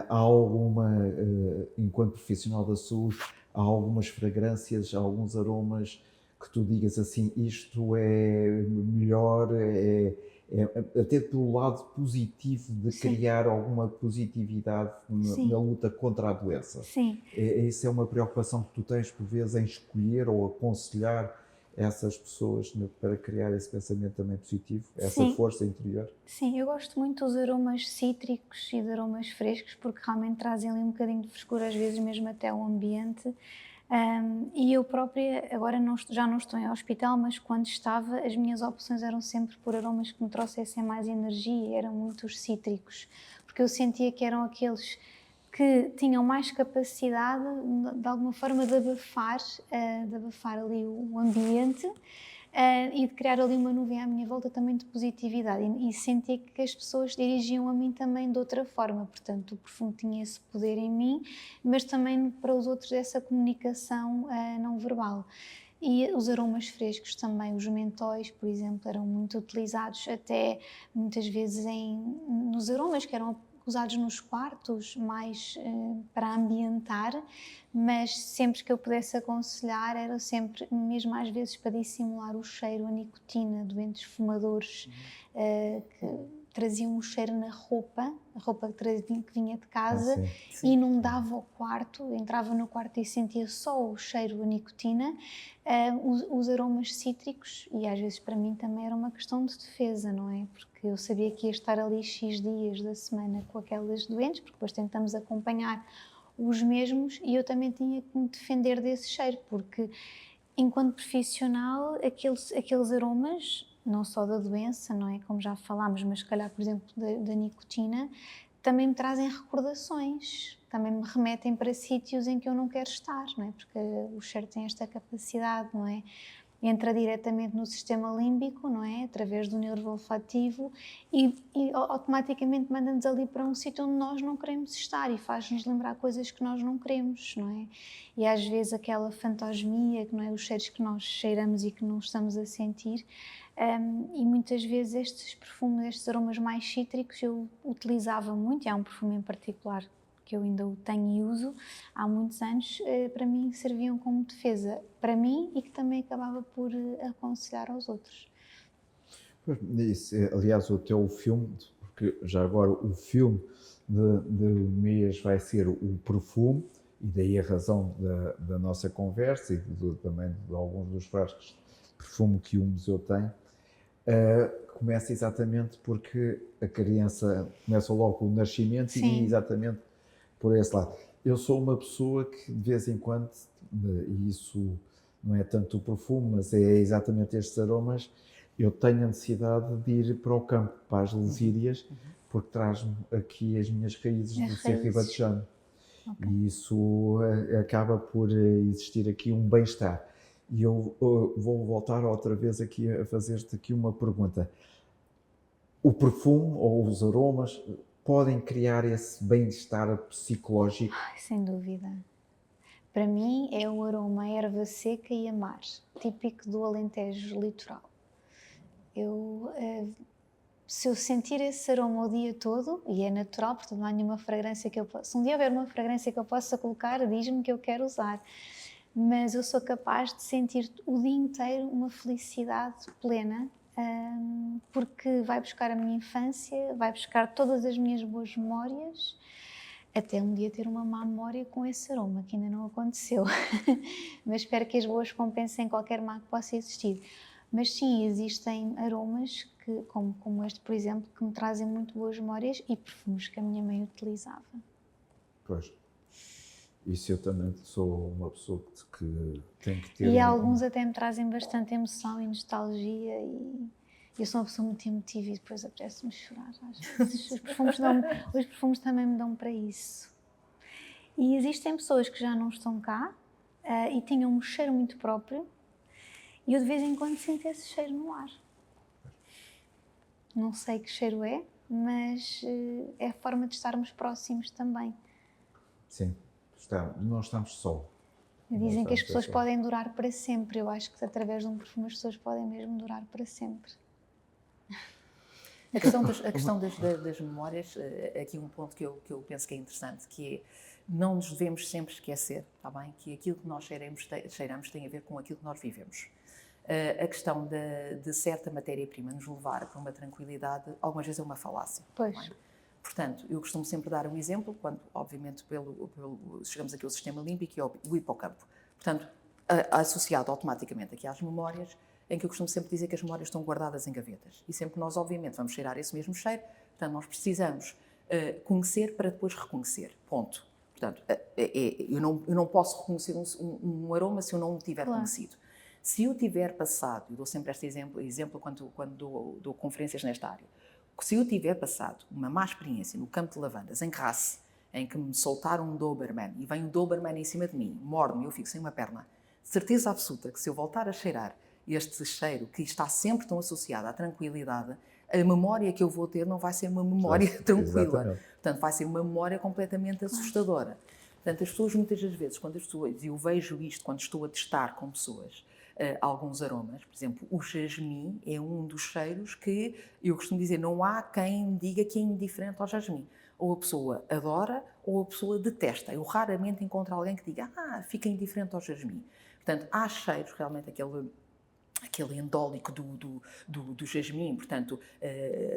há alguma, enquanto profissional da saúde, há algumas fragrâncias, há alguns aromas que tu digas assim, isto é melhor, até pelo lado positivo de criar alguma positividade na luta contra a doença. Sim. Isso é uma preocupação que tu tens, por vezes, em escolher ou aconselhar essas pessoas para criar esse pensamento também positivo, essa força interior? Sim, eu gosto muito dos aromas cítricos e de aromas frescos, porque realmente trazem ali um bocadinho de frescura, às vezes mesmo até ao ambiente. E eu própria, agora já não estou em hospital, mas quando estava, as minhas opções eram sempre por aromas que me trouxessem mais energia, eram muito os cítricos, porque eu sentia que eram aqueles que tinham mais capacidade, de alguma forma, de abafar ali o ambiente. E de criar ali uma nuvem à minha volta também de positividade e senti que as pessoas dirigiam a mim também de outra forma, portanto o perfume tinha esse poder em mim, mas também para os outros essa comunicação não verbal. E os aromas frescos também, os mentóis, por exemplo, eram muito utilizados até muitas vezes nos aromas que eram usados nos quartos, mais para ambientar, mas sempre que eu pudesse aconselhar era sempre, mesmo às vezes para dissimular o cheiro, a nicotina, doentes fumadores que traziam o cheiro na roupa, a roupa que vinha de casa e inundava o quarto, entrava no quarto e sentia só o cheiro, a nicotina, os aromas cítricos, e às vezes para mim também era uma questão de defesa, não é? Porque eu sabia que ia estar ali X dias da semana com aquelas doentes, porque depois tentamos acompanhar os mesmos e eu também tinha que me defender desse cheiro, porque enquanto profissional aqueles aromas, não só da doença, não é, como já falámos, mas se calhar, por exemplo, da nicotina, também me trazem recordações, também me remetem para sítios em que eu não quero estar, não é? Porque o cheiro tem esta capacidade, não é? Entra diretamente no sistema límbico, não é? Através do nervo olfativo e automaticamente manda-nos ali para um sítio onde nós não queremos estar e faz-nos lembrar coisas que nós não queremos, não é? E às vezes aquela fantasmia, que não é? Os cheiros que nós cheiramos e que não estamos a sentir. E muitas vezes estes perfumes, estes aromas mais cítricos eu utilizava muito, e há um perfume em particular que eu ainda o tenho e uso há muitos anos, para mim serviam como defesa para mim e que também acabava por aconselhar aos outros. Isso, aliás, o teu filme, porque já agora o filme de mês vai ser o perfume, e daí a razão da nossa conversa e também de alguns dos frascos de perfume que o museu tem. Começa exatamente porque a criança começa logo com o nascimento e exatamente por esse lado. Eu sou uma pessoa que de vez em quando, e isso não é tanto o perfume, mas é exatamente estes aromas, eu tenho a necessidade de ir para o campo, para as lesírias, porque traz-me aqui as minhas raízes do ser ribatejano. E isso acaba por existir aqui um bem-estar. E eu vou voltar outra vez aqui a fazer-te aqui uma pergunta. O perfume ou os aromas podem criar esse bem-estar psicológico? Ai, sem dúvida. Para mim é o aroma erva seca e amar, típico do Alentejo litoral. Se eu sentir esse aroma o dia todo, e é natural, portanto não há nenhuma fragrância que eu possa... Se um dia houver uma fragrância que eu possa colocar, diz-me que eu quero usar. Mas eu sou capaz de sentir o dia inteiro uma felicidade plena, porque vai buscar a minha infância, vai buscar todas as minhas boas memórias, até um dia ter uma má memória com esse aroma, que ainda não aconteceu. Mas espero que as boas compensem qualquer má que possa existir. Mas sim, existem aromas, como este, por exemplo, que me trazem muito boas memórias e perfumes que a minha mãe utilizava. Pois. Isso eu também sou uma pessoa que tem que ter. E alguns até me trazem bastante emoção e nostalgia e eu sou uma pessoa muito emotiva e depois apetece-me chorar às vezes. Os perfumes também me dão para isso. E existem pessoas que já não estão cá e tinham um cheiro muito próprio e eu de vez em quando sinto esse cheiro no ar. Não sei que cheiro é, mas é a forma de estarmos próximos também. Sim, não estamos só. Dizem que as pessoas podem durar para sempre. Eu acho que através de um perfume as pessoas podem mesmo durar para sempre. A questão das memórias, aqui um ponto que eu penso que é interessante, que é, não nos devemos sempre esquecer, está bem? Que aquilo que nós cheiramos tem a ver com aquilo que nós vivemos. A questão de certa matéria-prima nos levar para uma tranquilidade, algumas vezes é uma falácia. Pois. É? Portanto, eu costumo sempre dar um exemplo, quando, obviamente, chegamos aqui ao sistema límbico e ao hipocampo. Portanto, associado automaticamente aqui às memórias, em que eu costumo sempre dizer que as memórias estão guardadas em gavetas. E sempre que nós, obviamente, vamos cheirar esse mesmo cheiro, portanto, nós precisamos conhecer para depois reconhecer. Ponto. Portanto, eu não posso reconhecer um aroma se eu não o tiver conhecido. Se eu tiver passado, eu dou sempre este exemplo quando dou conferências nesta área, se eu tiver passado uma má experiência no campo de lavandas, em Grasse, em que me soltaram um Doberman e vem um Doberman em cima de mim, morde-me e eu fico sem uma perna, certeza absoluta que se eu voltar a cheirar este cheiro que está sempre tão associado à tranquilidade, a memória que eu vou ter não vai ser uma memória tranquila. Exatamente. Portanto, vai ser uma memória completamente assustadora. Portanto, as pessoas muitas das vezes, e eu vejo isto quando estou a testar com pessoas, alguns aromas, por exemplo, o jasmim é um dos cheiros que eu costumo dizer, não há quem diga que é indiferente ao jasmim. Ou a pessoa adora ou a pessoa detesta. Eu raramente encontro alguém que diga, fica indiferente ao jasmim. Portanto, há cheiros, realmente aquele endólico do jasmim, portanto,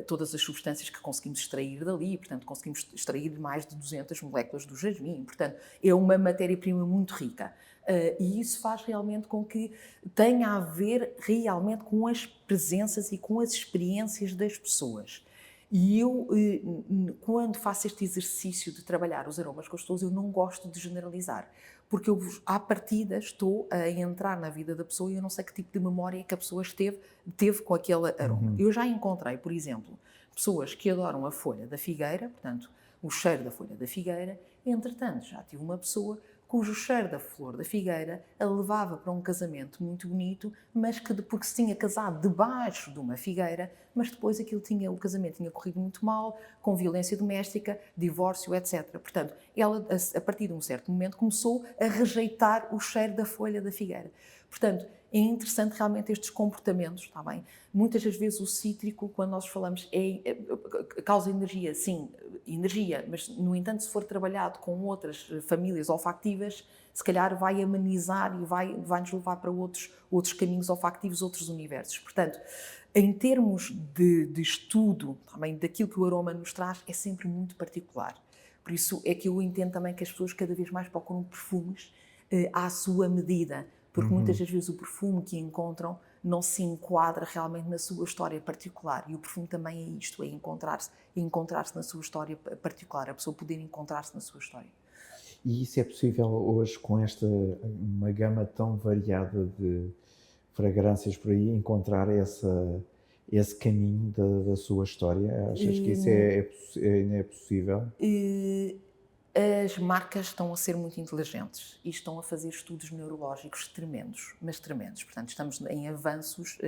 todas as substâncias que conseguimos extrair dali, portanto, conseguimos extrair mais de 200 moléculas do jasmim, portanto, é uma matéria-prima muito rica. E isso faz realmente com que tenha a ver realmente com as presenças e com as experiências das pessoas. E eu, quando faço este exercício de trabalhar os aromas com as pessoas, eu não gosto de generalizar, porque eu, à partida, estou a entrar na vida da pessoa e eu não sei que tipo de memória que a pessoa teve com aquele aroma. Eu já encontrei, por exemplo, pessoas que adoram a folha da figueira, portanto, o cheiro da folha da figueira, entretanto, já tive uma pessoa cujo cheiro da flor da figueira a levava para um casamento muito bonito, mas que porque se tinha casado debaixo de uma figueira, mas depois o casamento tinha corrido muito mal, com violência doméstica, divórcio, etc. Portanto, ela, a partir de um certo momento, começou a rejeitar o cheiro da folha da figueira. Portanto, é interessante realmente estes comportamentos, está bem? Muitas das vezes o cítrico, quando nós falamos, causa energia, sim, energia, mas, no entanto, se for trabalhado com outras famílias olfactivas, se calhar vai amenizar e vai-nos levar para outros caminhos olfactivos, outros universos. Portanto, em termos de estudo também daquilo que o aroma nos traz, é sempre muito particular. Por isso é que eu entendo também que as pessoas cada vez mais procuram perfumes à sua medida, porque muitas das vezes o perfume que encontram não se enquadra realmente na sua história particular. E o perfume também é isto, é encontrar-se na sua história particular, a pessoa poder encontrar-se na sua história. E isso é possível hoje com uma gama tão variada de fragrâncias por aí, encontrar esse caminho da sua história? Achas que isso é possível? As marcas estão a ser muito inteligentes e estão a fazer estudos neurológicos tremendos, mas tremendos. Portanto, estamos em avanços.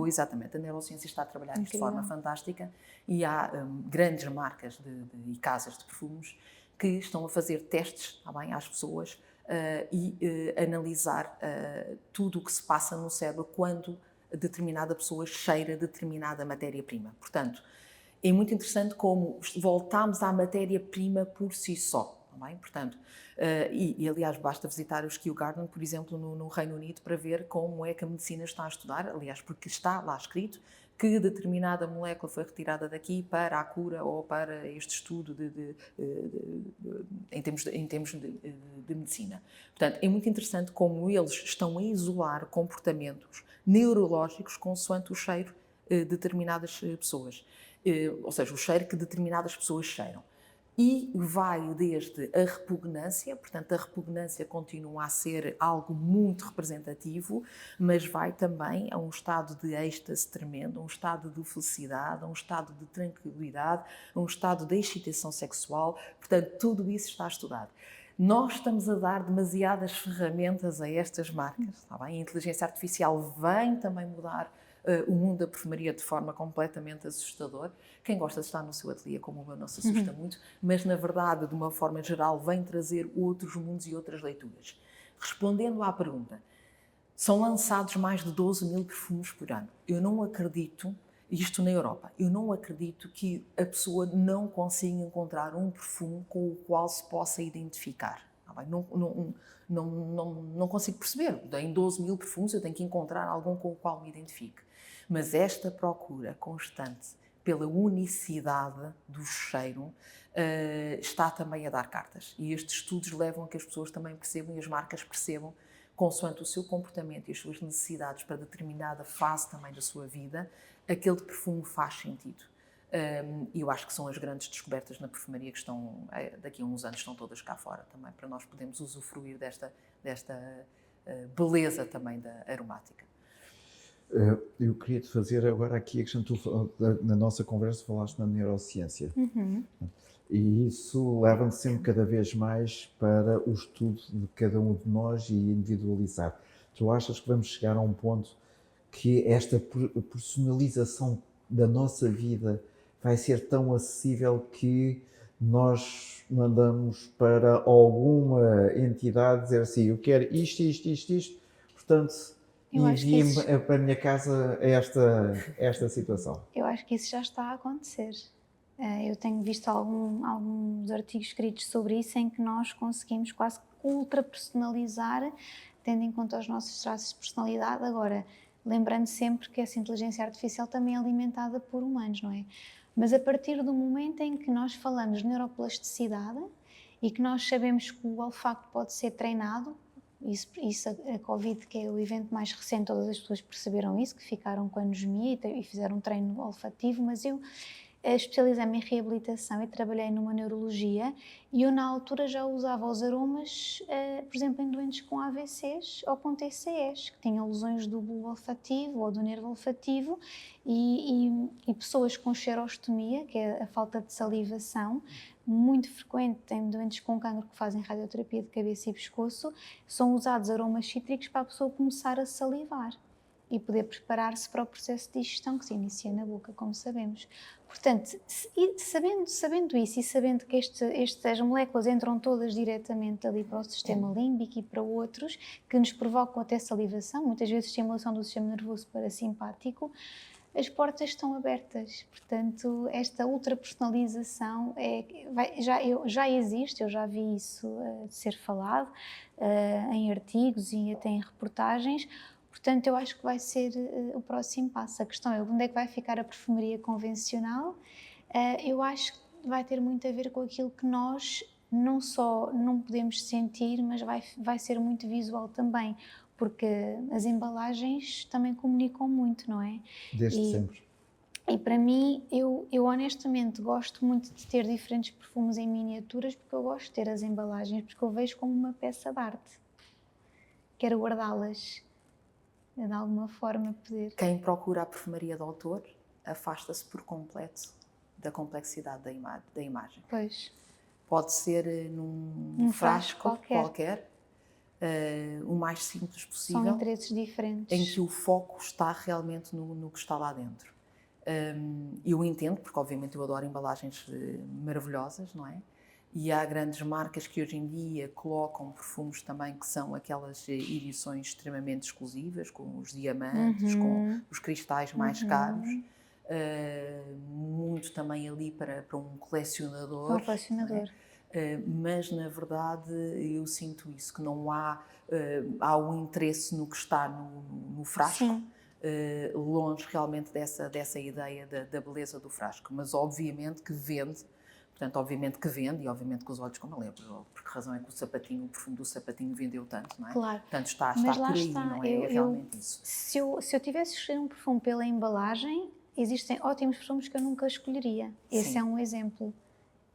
Exatamente, a neurociência está a trabalhar isto de forma fantástica e há grandes marcas e casas de perfumes que estão a fazer testes às pessoas e analisar tudo o que se passa no cérebro quando determinada pessoa cheira determinada matéria-prima. Portanto, é muito interessante como voltamos à matéria-prima por si só. Também? Portanto, aliás, basta visitar os Kew Gardens, por exemplo, no Reino Unido, para ver como é que a medicina está a estudar, aliás, porque está lá escrito que determinada molécula foi retirada daqui para a cura ou para este estudo em termos de medicina. Portanto, é muito interessante como eles estão a isolar comportamentos neurológicos consoante o cheiro de determinadas pessoas. Ou seja, o cheiro que determinadas pessoas cheiram. E vai desde a repugnância, portanto a repugnância continua a ser algo muito representativo, mas vai também a um estado de êxtase tremendo, um estado de felicidade, um estado de tranquilidade, um estado de excitação sexual, portanto tudo isso está estudado. Nós estamos a dar demasiadas ferramentas a estas marcas, está bem? A inteligência artificial vem também mudar o mundo da perfumaria de forma completamente assustadora. Quem gosta de estar no seu ateliê, como o meu, não se assusta muito, mas na verdade, de uma forma geral, vem trazer outros mundos e outras leituras. Respondendo à pergunta, são lançados mais de 12 mil perfumes por ano. Eu não acredito, isto na Europa, eu não acredito que a pessoa não consiga encontrar um perfume com o qual se possa identificar. Não consigo perceber. Em 12 mil perfumes eu tenho que encontrar algum com o qual me identifique. Mas esta procura constante pela unicidade do cheiro está também a dar cartas. E estes estudos levam a que as pessoas também percebam e as marcas percebam, consoante o seu comportamento e as suas necessidades para determinada fase também da sua vida, aquele perfume faz sentido. E eu acho que são as grandes descobertas na perfumaria que estão, daqui a uns anos, estão todas cá fora também, para nós podermos usufruir desta beleza também da aromática. Eu queria te fazer agora aqui a questão, na nossa conversa falaste na neurociência. E isso leva-me sempre cada vez mais para o estudo de cada um de nós e individualizar. Tu achas que vamos chegar a um ponto que esta personalização da nossa vida vai ser tão acessível que nós mandamos para alguma entidade dizer assim, eu quero isto, portanto, enviem-me para a minha casa esta situação? Eu acho que isso já está a acontecer. Eu tenho visto alguns artigos escritos sobre isso em que nós conseguimos quase ultra-personalizar, tendo em conta os nossos traços de personalidade. Agora, lembrando sempre que essa inteligência artificial também é alimentada por humanos, não é? Mas a partir do momento em que nós falamos de neuroplasticidade e que nós sabemos que o olfato pode ser treinado, isso a Covid, que é o evento mais recente, todas as pessoas perceberam isso, que ficaram com anosmia e fizeram um treino olfativo, mas eu especializei-me em reabilitação e trabalhei numa neurologia e eu na altura já usava os aromas, por exemplo, em doentes com AVCs ou com TCEs, que tinham lesões do bulbo olfativo ou do nervo olfativo e pessoas com xerostomia, que é a falta de salivação, muito frequente em doentes com cancro que fazem radioterapia de cabeça e pescoço, são usados aromas cítricos para a pessoa começar a salivar e poder preparar-se para o processo de digestão que se inicia na boca, como sabemos. Portanto, sabendo isso e sabendo que estas moléculas entram todas diretamente ali para o sistema límbico e para outros, que nos provocam até salivação, muitas vezes estimulação do sistema nervoso parasimpático, as portas estão abertas. Portanto, esta ultrapersonalização já existe, eu já vi isso ser falado em artigos e até em reportagens. Portanto, eu acho que vai ser o próximo passo. A questão é onde é que vai ficar a perfumaria convencional. Eu acho que vai ter muito a ver com aquilo que nós não só não podemos sentir, mas vai ser muito visual também, porque as embalagens também comunicam muito, não é? Desde sempre. E para mim, eu honestamente gosto muito de ter diferentes perfumes em miniaturas, porque eu gosto de ter as embalagens, porque eu vejo como uma peça de arte. Quero guardá-las. De alguma forma poder. Quem procura a perfumaria de autor afasta-se por completo da complexidade da imagem. Pois. Pode ser num frasco qualquer o mais simples possível. São interesses diferentes. Em que o foco está realmente no que está lá dentro. Eu entendo, porque obviamente eu adoro embalagens maravilhosas, não é? E há grandes marcas que hoje em dia colocam perfumes também que são aquelas edições extremamente exclusivas, com os diamantes, com os cristais mais caros. Muito também ali para um colecionador. Um colecionador. Mas, na verdade, eu sinto isso, que não há um interesse no que está no frasco. Longe realmente dessa ideia da beleza do frasco. Mas, obviamente, que vende. Portanto, obviamente que vende e obviamente que os olhos como a lebre. Por que razão é que o perfume do sapatinho vendeu tanto, não é? Claro. Portanto, está por aí, não é? É realmente isso. Se eu tivesse escolher um perfume pela embalagem, existem ótimos perfumes que eu nunca escolheria. Esse é um exemplo.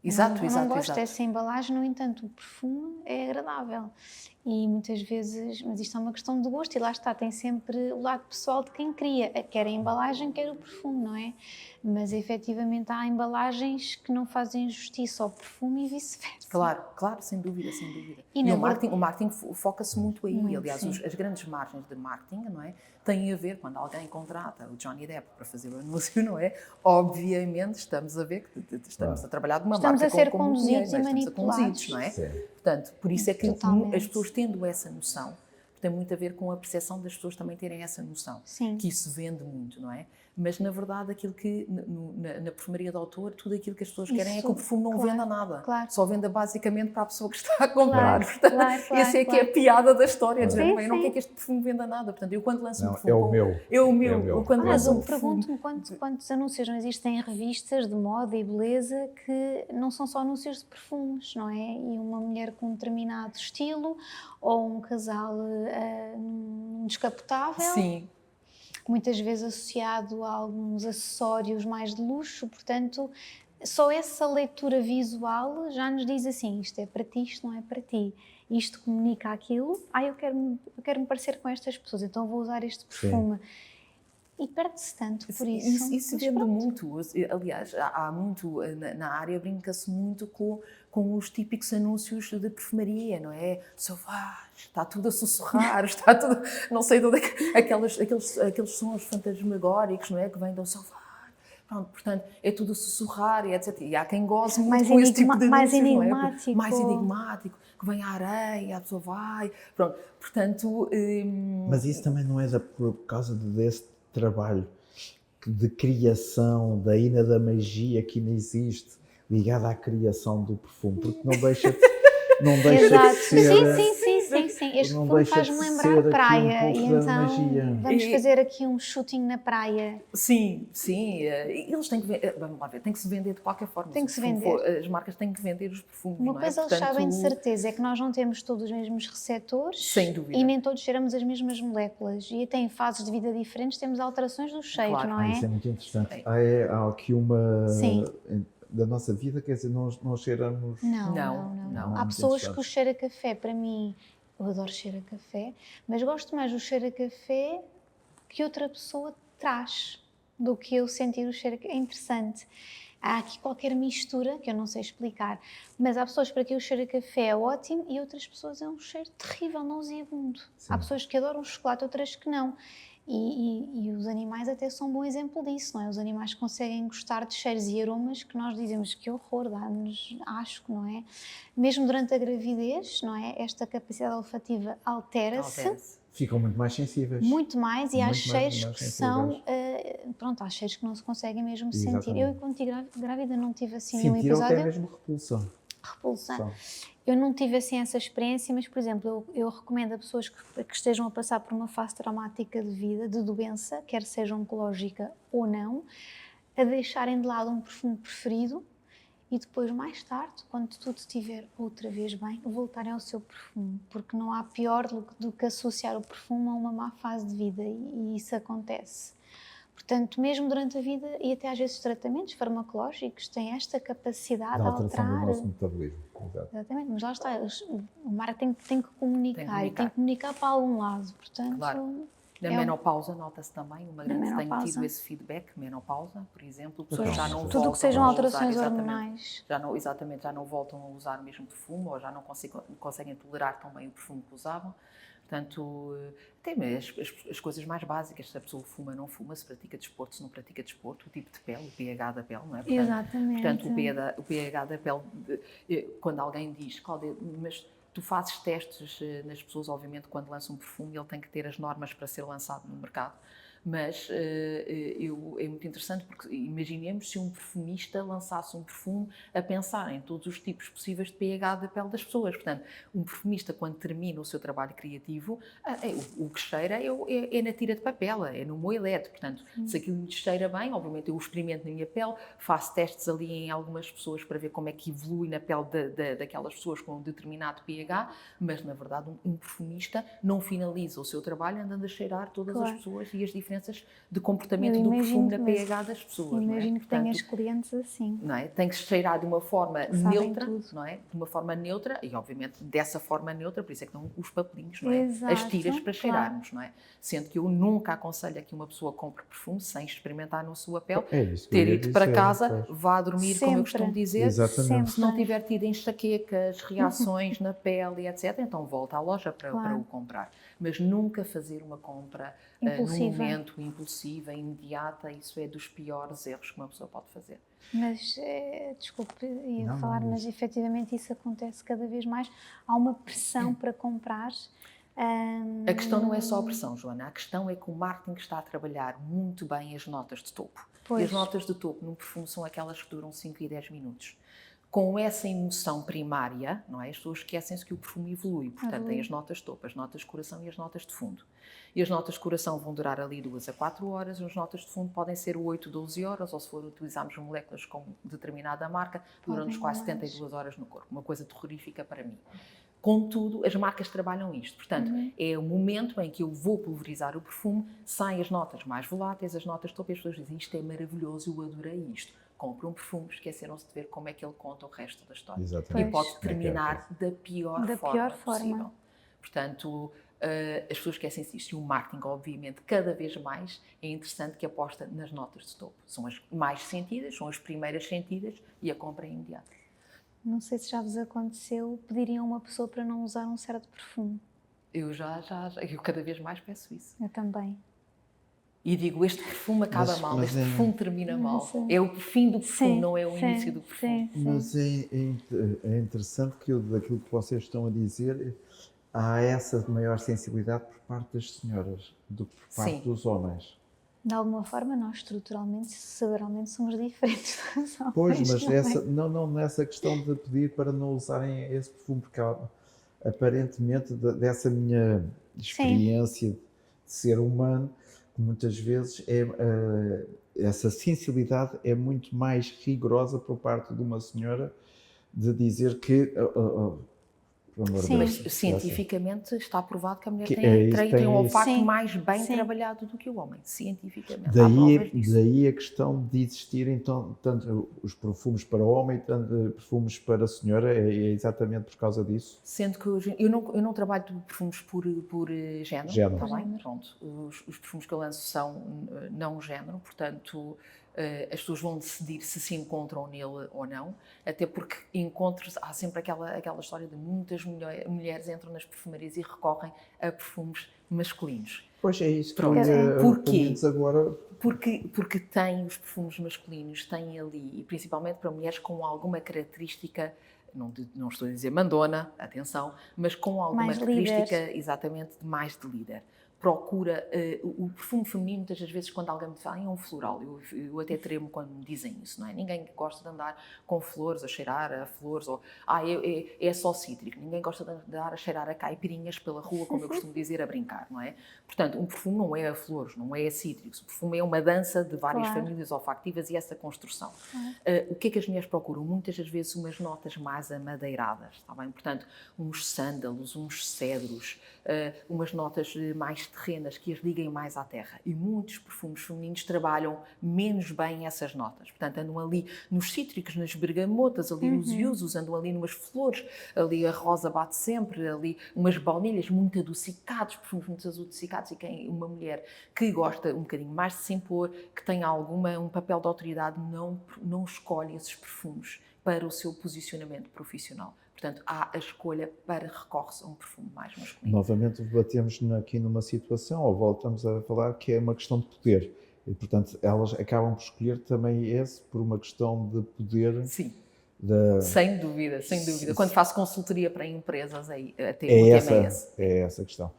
Exato, eu não exato, gosto exato. dessa embalagem, no entanto, o perfume é agradável. E muitas vezes, mas isto é uma questão de gosto, e lá está, tem sempre o lado pessoal de quem cria, quer a embalagem, quer o perfume, não é? Mas efetivamente há embalagens que não fazem justiça ao perfume e vice-versa. Claro, claro, sem dúvida, sem dúvida. E E na o marketing foca-se muito aí. Muito, Aliás, sim. as grandes margens de marketing, não é? Têm a ver, quando alguém contrata o Johnny Depp para fazer o anúncio, não é? Obviamente estamos a ver que estamos a trabalhar de uma Estamos marca a ser como conduzidos dinheiro, não é? e Estamos a conduzidos, manipulados. não é? Sim. Portanto, por isso é que Totalmente. as pessoas tendo essa noção, tem muito a ver com a percepção das pessoas também terem essa noção. Sim. Que isso vende muito, não é? Mas, na verdade, aquilo que, na perfumaria de autor, tudo aquilo que as pessoas querem é que o perfume não venda nada. Claro. Só venda basicamente para a pessoa que está a comprar. Claro, Portanto, claro, essa é que é a claro. piada da história. Dizer, Sim, bem, eu não sim. quero que este perfume venda nada. Portanto, eu quando lanço um Não, perfume... é o meu. É o meu. É o meu. Eu quando Mas lanço um eu perfume... pergunto-me quantos anúncios não existem em revistas de moda e beleza que não são só anúncios de perfumes, não é? E uma mulher com um determinado estilo ou um casal num descapotável, Sim. muitas vezes associado a alguns acessórios mais de luxo, portanto, só essa leitura visual já nos diz assim, isto é para ti, isto não é para ti. Isto comunica aquilo, eu quero me parecer com estas pessoas, então vou usar este perfume. E perde-se tanto por isso. Isso mas vende pronto. muito. Aliás, há muito, na área brinca-se muito com os típicos anúncios de perfumaria, não é? Sauvage, está tudo a sussurrar, está tudo, não sei de onde é que, aqueles sons fantasmagóricos, não é? Que vêm do Sauvage. Pronto, portanto, é tudo a sussurrar e etc. E há quem goze muito Mais com esse tipo de mais anúncios, não é? enigmático. Mais enigmático, que vem a areia, a pessoa vai, pronto. Portanto... Mas isso também não é por causa desse trabalho de criação, ainda da magia que ainda existe, ligada à criação do perfume, porque não deixa de Exato. ser... Sim. Este não perfume deixa faz-me de lembrar ser aqui praia. um E pouco da então magia. vamos fazer aqui um shooting na praia. Sim, eles têm que vender, vamos lá ver, tem que se vender de qualquer forma. Tem que se vender. As marcas têm que vender os perfumes, Uma não é? coisa eles Portanto, sabem de certeza é que nós não temos todos os mesmos receptores. Sem dúvida. E nem todos cheiramos as mesmas moléculas. E até em fases de vida diferentes temos alterações do cheiro, Claro. não é? Isso é muito interessante. É. Há aqui uma... Sim. Da nossa vida, quer dizer, nós cheiramos... Não. Há Muito pessoas que interessante. o cheiro a café, para mim, eu adoro cheiro a café, mas gosto mais do cheiro a café que outra pessoa traz do que eu sentir o cheiro a café. É interessante. Há aqui qualquer mistura que eu não sei explicar, mas há pessoas para quem o cheiro a café é ótimo e outras pessoas é um cheiro terrível, nauseabundo. Há pessoas que adoram chocolate, outras que não. E os animais até são um bom exemplo disso, não é? Os animais conseguem gostar de cheiros e aromas que nós dizemos que horror, dá-nos asco, não é? Mesmo durante a gravidez, não é? Esta capacidade olfativa altera-se. Ficam muito mais sensíveis. Muito mais, e há Muito cheiros mais que são... sensíveis. há cheiros que não se conseguem mesmo Exatamente. sentir. Eu, quando estive grávida, não tive assim nenhum Sentiram episódio. até mesmo repulsão. Repulsão. Eu não tive assim essa experiência, mas, por exemplo, eu recomendo a pessoas que estejam a passar por uma fase traumática de vida, de doença, quer seja oncológica ou não, a deixarem de lado um perfume preferido e depois, mais tarde, quando tudo estiver outra vez bem, voltarem ao seu perfume, porque não há pior do que associar o perfume a uma má fase de vida e isso acontece. Portanto, mesmo durante a vida e até às vezes tratamentos farmacológicos têm esta capacidade de Da alteração alterar. do nosso metabolismo. Exato. Exatamente, mas lá está, o marketing tem que comunicar e tem que comunicar para algum lado, portanto... Claro. Na menopausa nota-se também, uma grande tem tido esse feedback, menopausa, por exemplo, pessoas já não tudo voltam que sejam a alterações usar, hormonais. já não voltam a usar o mesmo perfume ou já não conseguem tolerar tão bem o perfume que usavam. Portanto, tem as coisas mais básicas, se a pessoa fuma, não fuma, se pratica desporto, se não pratica desporto, o tipo de pele, o pH da pele, não é? Exatamente. Portanto, o pH da pele, quando alguém diz, Cláudia, mas tu fazes testes nas pessoas, obviamente, quando lança um perfume, ele tem que ter as normas para ser lançado no mercado. Mas é muito interessante porque imaginemos se um perfumista lançasse um perfume a pensar em todos os tipos possíveis de pH da pele das pessoas. Portanto, um perfumista, quando termina o seu trabalho criativo, o que cheira é na tira de papel, é no moelete. Portanto, se aquilo me cheira bem, obviamente eu o experimento na minha pele, faço testes ali em algumas pessoas para ver como é que evolui na pele daquelas pessoas com um determinado pH, mas na verdade um perfumista não finaliza o seu trabalho andando a cheirar todas as pessoas e as diferentes diferenças de comportamento Eu do perfume na imagino pH das pessoas. Não é? Imagino que Portanto, tenhas clientes assim. não é? Tem que se cheirar de uma forma Sabem neutra, tudo. não é? De uma forma neutra e, obviamente, dessa forma neutra, por isso é que dão os papelinhos, não é? Exato, As tiras para claro. cheirarmos, não é? Sendo que eu nunca aconselho que uma pessoa compre perfume sem experimentar na sua pele, É isso que eu ter ia ido para dizer, casa, pois. vá dormir, como eu costumo Sempre. dizer, Exatamente. se não tiver tido enxaquecas, reações na pele, etc., então volta à loja para Claro. o comprar. Mas nunca fazer uma compra num Impulsiva. momento impulsiva, imediata, isso é dos piores erros que uma pessoa pode fazer. Mas, desculpe, ia Não, falar, não, mas efetivamente isso acontece cada vez mais. Há uma pressão para comprar. A questão não é só a pressão, Joana, a questão é que o marketing está a trabalhar muito bem as notas de topo. Pois. E as notas de topo num perfume são aquelas que duram 5 e 10 minutos. Com essa emoção primária, não é? As pessoas esquecem-se que o perfume evolui. Portanto, tem as notas de topo, as notas de coração e as notas de fundo. E as notas de coração vão durar ali 2 a 4 horas, as notas de fundo podem ser 8, 12 horas, ou se for utilizarmos moléculas com determinada marca, duram-nos quase mais. 72 horas no corpo. Uma coisa terrorífica para mim. Contudo, as marcas trabalham isto. Portanto, é o momento em que eu vou pulverizar o perfume, saem as notas mais voláteis, as notas de topo, e as pessoas dizem isto é maravilhoso, eu adorei isto. Compre um perfume, esqueceram-se de ver como é que ele conta o resto da história. Exatamente. E pode Pois. terminar da pior Da forma pior forma. possível. Portanto, as pessoas esquecem-se disto. E o marketing, obviamente, cada vez mais é interessante que aposta nas notas de topo. São as mais sentidas, são as primeiras sentidas e a compra é imediata. Não sei se já vos aconteceu, pediriam a uma pessoa para não usar um certo perfume. Eu cada vez mais peço isso. Eu também. E digo, este perfume acaba mal, mas este é- perfume termina mal. Sim. É o fim do perfume, Sim, não é o sim, início do perfume. sim, sim. Mas é interessante que daquilo que vocês estão a dizer, há essa maior sensibilidade por parte das senhoras do que por parte Sim. dos homens. De alguma forma, nós estruturalmente, seguramente, somos diferentes dos homens. Pois, mas não é? essa, não nessa questão de pedir para não usarem esse perfume, porque aparentemente dessa minha experiência de ser humano, que muitas vezes essa sensibilidade é muito mais rigorosa por parte de uma senhora de dizer que, pelo amor de Sim. Mas Deus, cientificamente está provado que a mulher Que tem, é isso, tem tem um isso. olfato Sim, mais bem sim. trabalhado do que o homem. Cientificamente. Há provas disso. daí a questão de existirem tanto os perfumes para o homem, tanto perfumes para a senhora, é exatamente por causa disso. Sendo que eu não trabalho de perfumes por género, Género. está bem? Pronto, os perfumes que eu lanço são não género, portanto as pessoas vão decidir se encontram nele ou não, até porque há sempre aquela história de muitas mulheres entram nas perfumarias e recorrem a perfumes masculinos. Pois é isso que Pronto. pelo menos agora. Porque tem os perfumes masculinos, tem ali, e principalmente para mulheres com alguma característica, não estou a dizer mandona, atenção, mas com alguma Mais característica líder. exatamente de mais de líder. Procura o perfume feminino, muitas das vezes, quando alguém me diz, é um floral, eu até tremo quando me dizem isso, não é? Ninguém gosta de andar com flores, a cheirar a flores, ou é só cítrico. Ninguém gosta de andar a cheirar a caipirinhas pela rua, como eu costumo dizer, a brincar, não é? Portanto, um perfume não é a flores, não é a cítricos. O perfume é uma dança de várias Claro. famílias olfactivas e essa construção. O que é que as mulheres procuram? Muitas das vezes umas notas mais amadeiradas, está bem? Portanto, uns sândalos, uns cedros, umas notas mais terrenas que as liguem mais à terra. E muitos perfumes femininos trabalham menos bem essas notas. Portanto, andam ali nos cítricos, nas bergamotas, ali nos iusos, andam ali numas flores, ali a rosa bate sempre, ali umas baunilhas muito adocicados, perfumes muito adocicados, e uma mulher que gosta um bocadinho mais de se impor, que tem um papel de autoridade, não escolhe esses perfumes para o seu posicionamento profissional. Portanto, há a escolha para recorre-se a um perfume mais masculino. Novamente batemos aqui numa situação, ou voltamos a falar, que é uma questão de poder. E, portanto, elas acabam por escolher também esse por uma questão de poder. Sim, Da... sem dúvida, sem dúvida. Quando faço consultoria para empresas, até o É tema essa, é esse. é essa a questão.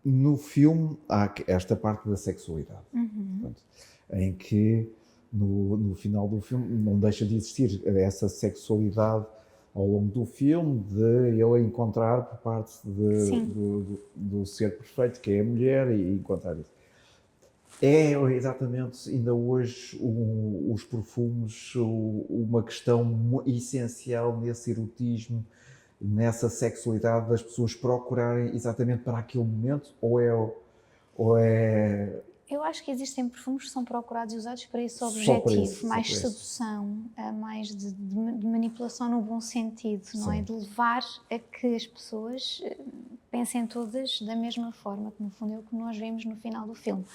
No filme há esta parte da sexualidade, portanto, em que no final do filme não deixa de existir essa sexualidade ao longo do filme, de ele encontrar por parte do ser perfeito, que é a mulher, e encontrar isso. É exatamente, ainda hoje, os perfumes, uma questão essencial nesse erotismo, nessa sexualidade das pessoas procurarem exatamente para aquele momento, ou Ou é Eu acho que existem perfumes que são procurados e usados para esse só objetivo, para isso? Só mais para isso? sedução, mais de manipulação no bom sentido, não é? Sim. De levar a que as pessoas pensem todas da mesma forma, que no fundo é o que nós vemos no final do filme.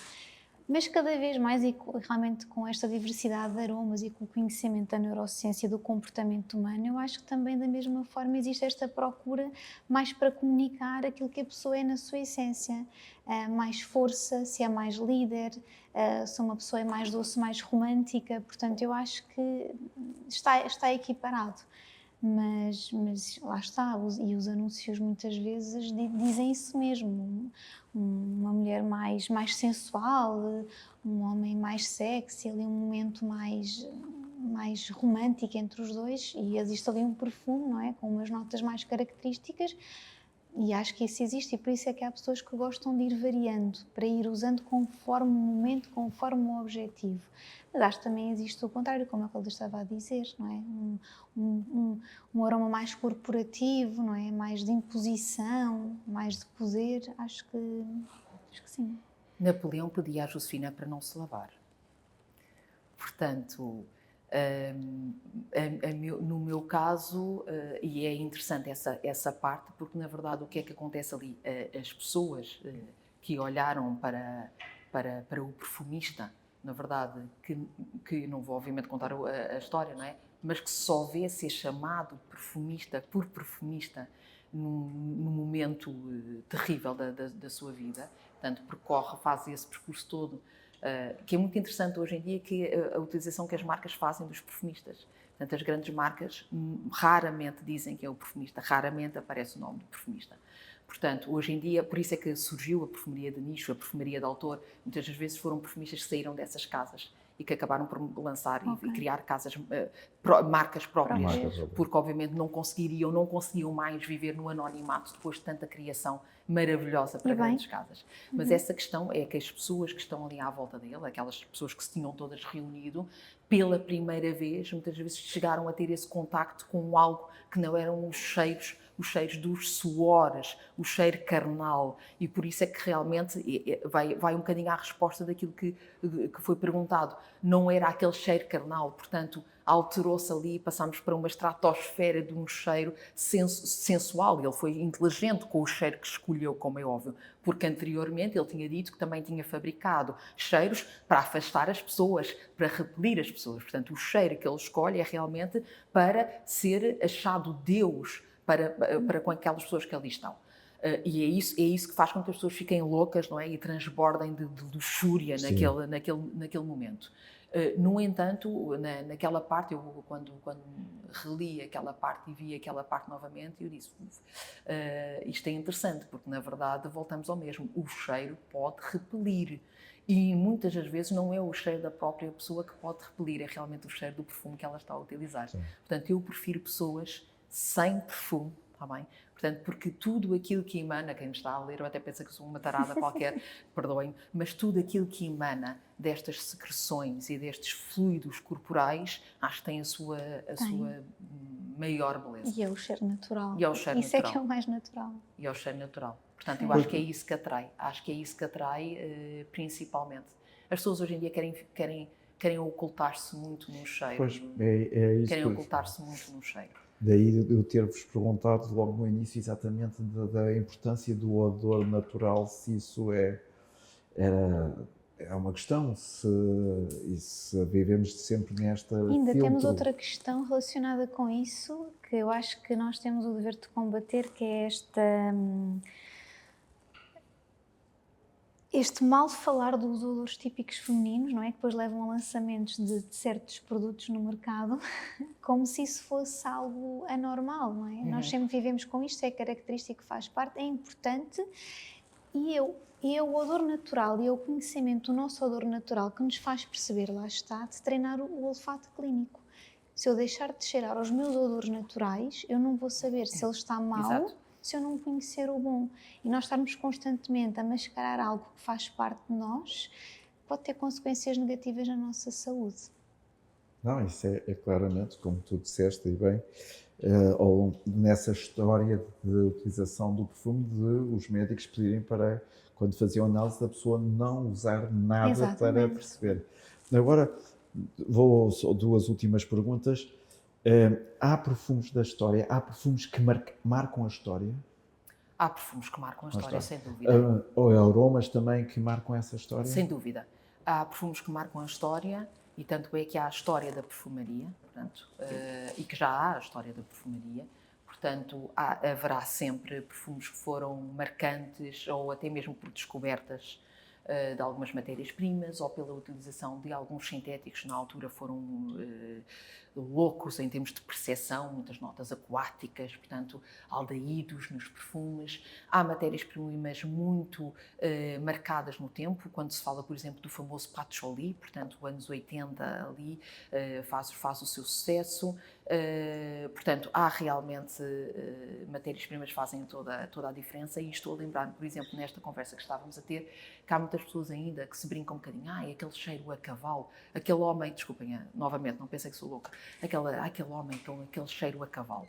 Mas cada vez mais, e realmente com esta diversidade de aromas e com o conhecimento da neurociência do comportamento humano, eu acho que também da mesma forma existe esta procura mais para comunicar aquilo que a pessoa é na sua essência. Mais força, se é mais líder, se uma pessoa é mais doce, mais romântica. Portanto, eu acho que está equiparado. Mas lá está, e os anúncios muitas vezes dizem isso mesmo. Uma mulher mais sensual, um homem mais sexy, ali um momento mais romântico entre os dois, e existe ali um perfume, não é? Com umas notas mais características, e acho que isso existe, e por isso é que há pessoas que gostam de ir variando, para ir usando conforme o momento, conforme o objetivo. Mas acho que também existe o contrário, como a Cláudia estava a dizer, não é? Um aroma mais corporativo, não é? Mais de imposição, mais de poder, acho que sim. Napoleão pedia à Josefina para não se lavar. Portanto, no meu caso, e é interessante essa parte, porque na verdade o que é que acontece ali? As pessoas que olharam para o perfumista, na verdade, que não vou obviamente contar a história, não é? Mas que só vê ser chamado perfumista por perfumista num momento terrível da sua vida, portanto, faz esse percurso todo, que é muito interessante hoje em dia, que a utilização que as marcas fazem dos perfumistas. Portanto, as grandes marcas raramente dizem que é o perfumista, raramente aparece o nome do perfumista. Portanto, hoje em dia, por isso é que surgiu a perfumaria de nicho, a perfumaria de autor. Muitas das vezes foram perfumistas que saíram dessas casas e que acabaram por lançar e criar marcas próprias, porque obviamente não conseguiam mais viver no anonimato depois de tanta criação maravilhosa para grandes casas. Mas essa questão é que as pessoas que estão ali à volta dele, aquelas pessoas que se tinham todas reunido, pela primeira vez, muitas vezes chegaram a ter esse contacto com algo que não eram os cheiros dos suores, o cheiro carnal, e por isso é que realmente vai um bocadinho à resposta daquilo que foi perguntado. Não era aquele cheiro carnal, portanto, alterou-se ali e passámos para uma estratosfera de um cheiro sensual. Ele foi inteligente com o cheiro que escolheu, como é óbvio, porque anteriormente ele tinha dito que também tinha fabricado cheiros para afastar as pessoas, para repelir as pessoas. Portanto, o cheiro que ele escolhe é realmente para ser achado Deus para com aquelas pessoas que ali estão. E é isso que faz com que as pessoas fiquem loucas, não é? E transbordem de luxúria naquele momento. No entanto, naquela parte, eu quando reli aquela parte e vi aquela parte novamente, eu disse, isto é interessante, porque na verdade voltamos ao mesmo, o cheiro pode repelir. E muitas das vezes não é o cheiro da própria pessoa que pode repelir, é realmente o cheiro do perfume que ela está a utilizar. Sim. Portanto, eu prefiro pessoas sem perfume, está bem? Portanto, porque tudo aquilo que emana, quem me está a ler ou até pensa que sou uma tarada qualquer, perdoem-me, mas tudo aquilo que emana destas secreções e destes fluidos corporais, acho que tem a sua maior beleza. E é o cheiro natural. E é o cheiro isso natural. É que é o mais natural. E é o cheiro natural. Portanto, eu acho que é isso que atrai. Acho que é isso que atrai, principalmente. As pessoas hoje em dia querem ocultar-se muito no cheiro. Pois, é isso. Querem ocultar-se muito no cheiro. Daí eu ter-vos perguntado logo no início exatamente da importância do odor natural, se isso é uma questão, se vivemos sempre nesta Ainda filtro. temos outra questão relacionada com isso, que eu acho que nós temos o dever de combater, que é este mal falar dos odores típicos femininos, não é? Que depois levam a lançamentos de certos produtos no mercado, como se isso fosse algo anormal, não é? Nós sempre vivemos com isto, é característico, faz parte, é importante, e é o odor natural e é o conhecimento do nosso odor natural que nos faz perceber, lá está, de treinar o olfato clínico. Se eu deixar de cheirar aos meus odores naturais, eu não vou saber se ele está mau. Exato. Se eu não conhecer o bom. E nós estarmos constantemente a mascarar algo que faz parte de nós, pode ter consequências negativas na nossa saúde. Não, isso é claramente, como tu disseste, e bem, nessa história de utilização do perfume, de os médicos pedirem para quando faziam análise, da pessoa não usar nada Exatamente. para perceber. Agora, vou só duas últimas perguntas. Há perfumes da história, há perfumes que marcam a história? Há perfumes que marcam a história, sem dúvida. Ou aromas também que marcam essa história? Sem dúvida. Há perfumes que marcam a história, e tanto é que há a história da perfumaria, portanto, e que já há a história da perfumaria. Portanto, haverá sempre perfumes que foram marcantes ou até mesmo por descobertas de algumas matérias-primas ou pela utilização de alguns sintéticos que na altura foram loucos em termos de percepção, muitas notas aquáticas, portanto, aldeídos nos perfumes. Há matérias-primas muito marcadas no tempo, quando se fala, por exemplo, do famoso patchouli, portanto, anos 80 ali faz o seu sucesso. Portanto, há realmente matérias-primas que fazem toda a diferença, e estou a lembrar, por exemplo, nesta conversa que estávamos a ter, que há muitas pessoas ainda que se brincam um bocadinho, aquele cheiro a cavalo, aquele homem, desculpem, novamente, não pensem que sou louca, aquele homem com aquele cheiro a cavalo.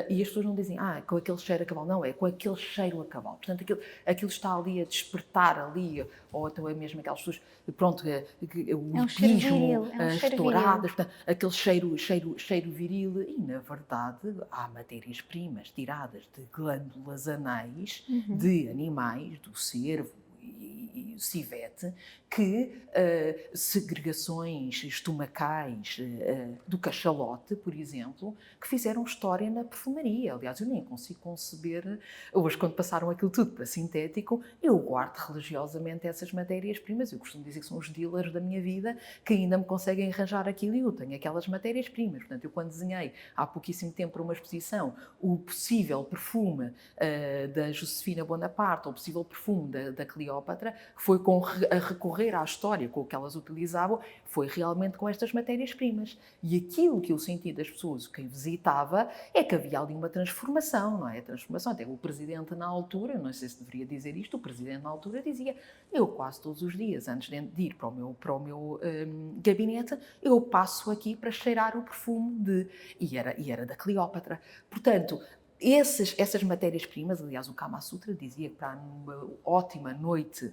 E as pessoas não dizem, com aquele cheiro a cavalo, não, é com aquele cheiro a cavalo. Portanto, aquilo está ali a despertar ali, ou até mesmo aquelas pessoas, pronto, o hipismo, as touradas, portanto, aquele cheiro viril. E, na verdade, há matérias-primas tiradas de glândulas anais de animais, do cervo e civete, que segregações estomacais do cachalote, por exemplo, que fizeram história na perfumaria. Aliás, eu nem consigo conceber, hoje quando passaram aquilo tudo para sintético, eu guardo religiosamente essas matérias-primas. Eu costumo dizer que são os dealers da minha vida que ainda me conseguem arranjar aquilo, e eu tenho aquelas matérias-primas. Portanto, eu quando desenhei há pouquíssimo tempo para uma exposição o possível perfume da Josefina Bonaparte, ou o possível perfume da Cleópatra, que foi a recorrer à história com o que elas utilizavam, foi realmente com estas matérias-primas. E aquilo que eu senti das pessoas que visitava é que havia ali uma transformação, não é? A transformação, até o presidente na altura, não sei se deveria dizer isto, o presidente na altura dizia, eu quase todos os dias, antes de ir para o meu gabinete, eu passo aqui para cheirar o perfume e era da Cleópatra. Portanto, essas matérias-primas, aliás, o Kama Sutra dizia que para uma ótima noite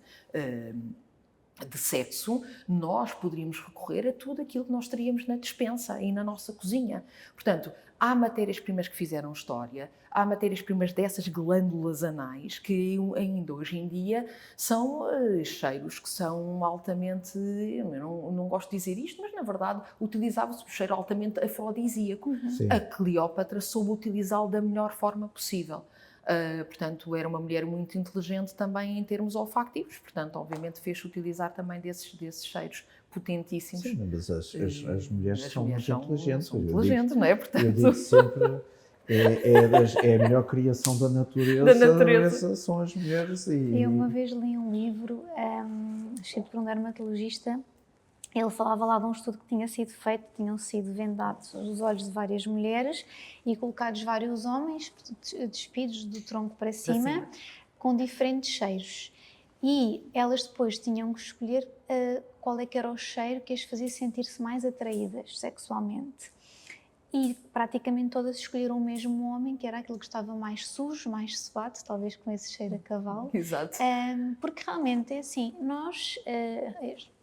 de sexo, nós poderíamos recorrer a tudo aquilo que nós teríamos na despensa e na nossa cozinha. Portanto, há matérias-primas que fizeram história, há matérias-primas dessas glândulas anais que ainda hoje em dia são cheiros que são altamente, eu não gosto de dizer isto, mas na verdade utilizava-se um cheiro altamente afrodisíaco. A Cleópatra soube utilizá-lo da melhor forma possível. Portanto, era uma mulher muito inteligente também em termos olfativos, portanto, obviamente fez-se utilizar também desses cheiros potentíssimos. Sim, mas as mulheres são muito inteligentes. São inteligentes, não é? Portanto... Eu digo sempre, é a melhor criação da natureza, são as mulheres. Eu uma vez li um livro escrito por um dermatologista. Ele falava lá de um estudo que tinha sido feito, tinham sido vendados os olhos de várias mulheres e colocados vários homens despidos do tronco para cima, com diferentes cheiros. E elas depois tinham que escolher qual é que era o cheiro que as fazia sentir-se mais atraídas sexualmente. E praticamente todas escolheram o mesmo homem, que era aquele que estava mais sujo, mais suado, talvez com esse cheiro a cavalo. Exato. Porque realmente é assim, nós...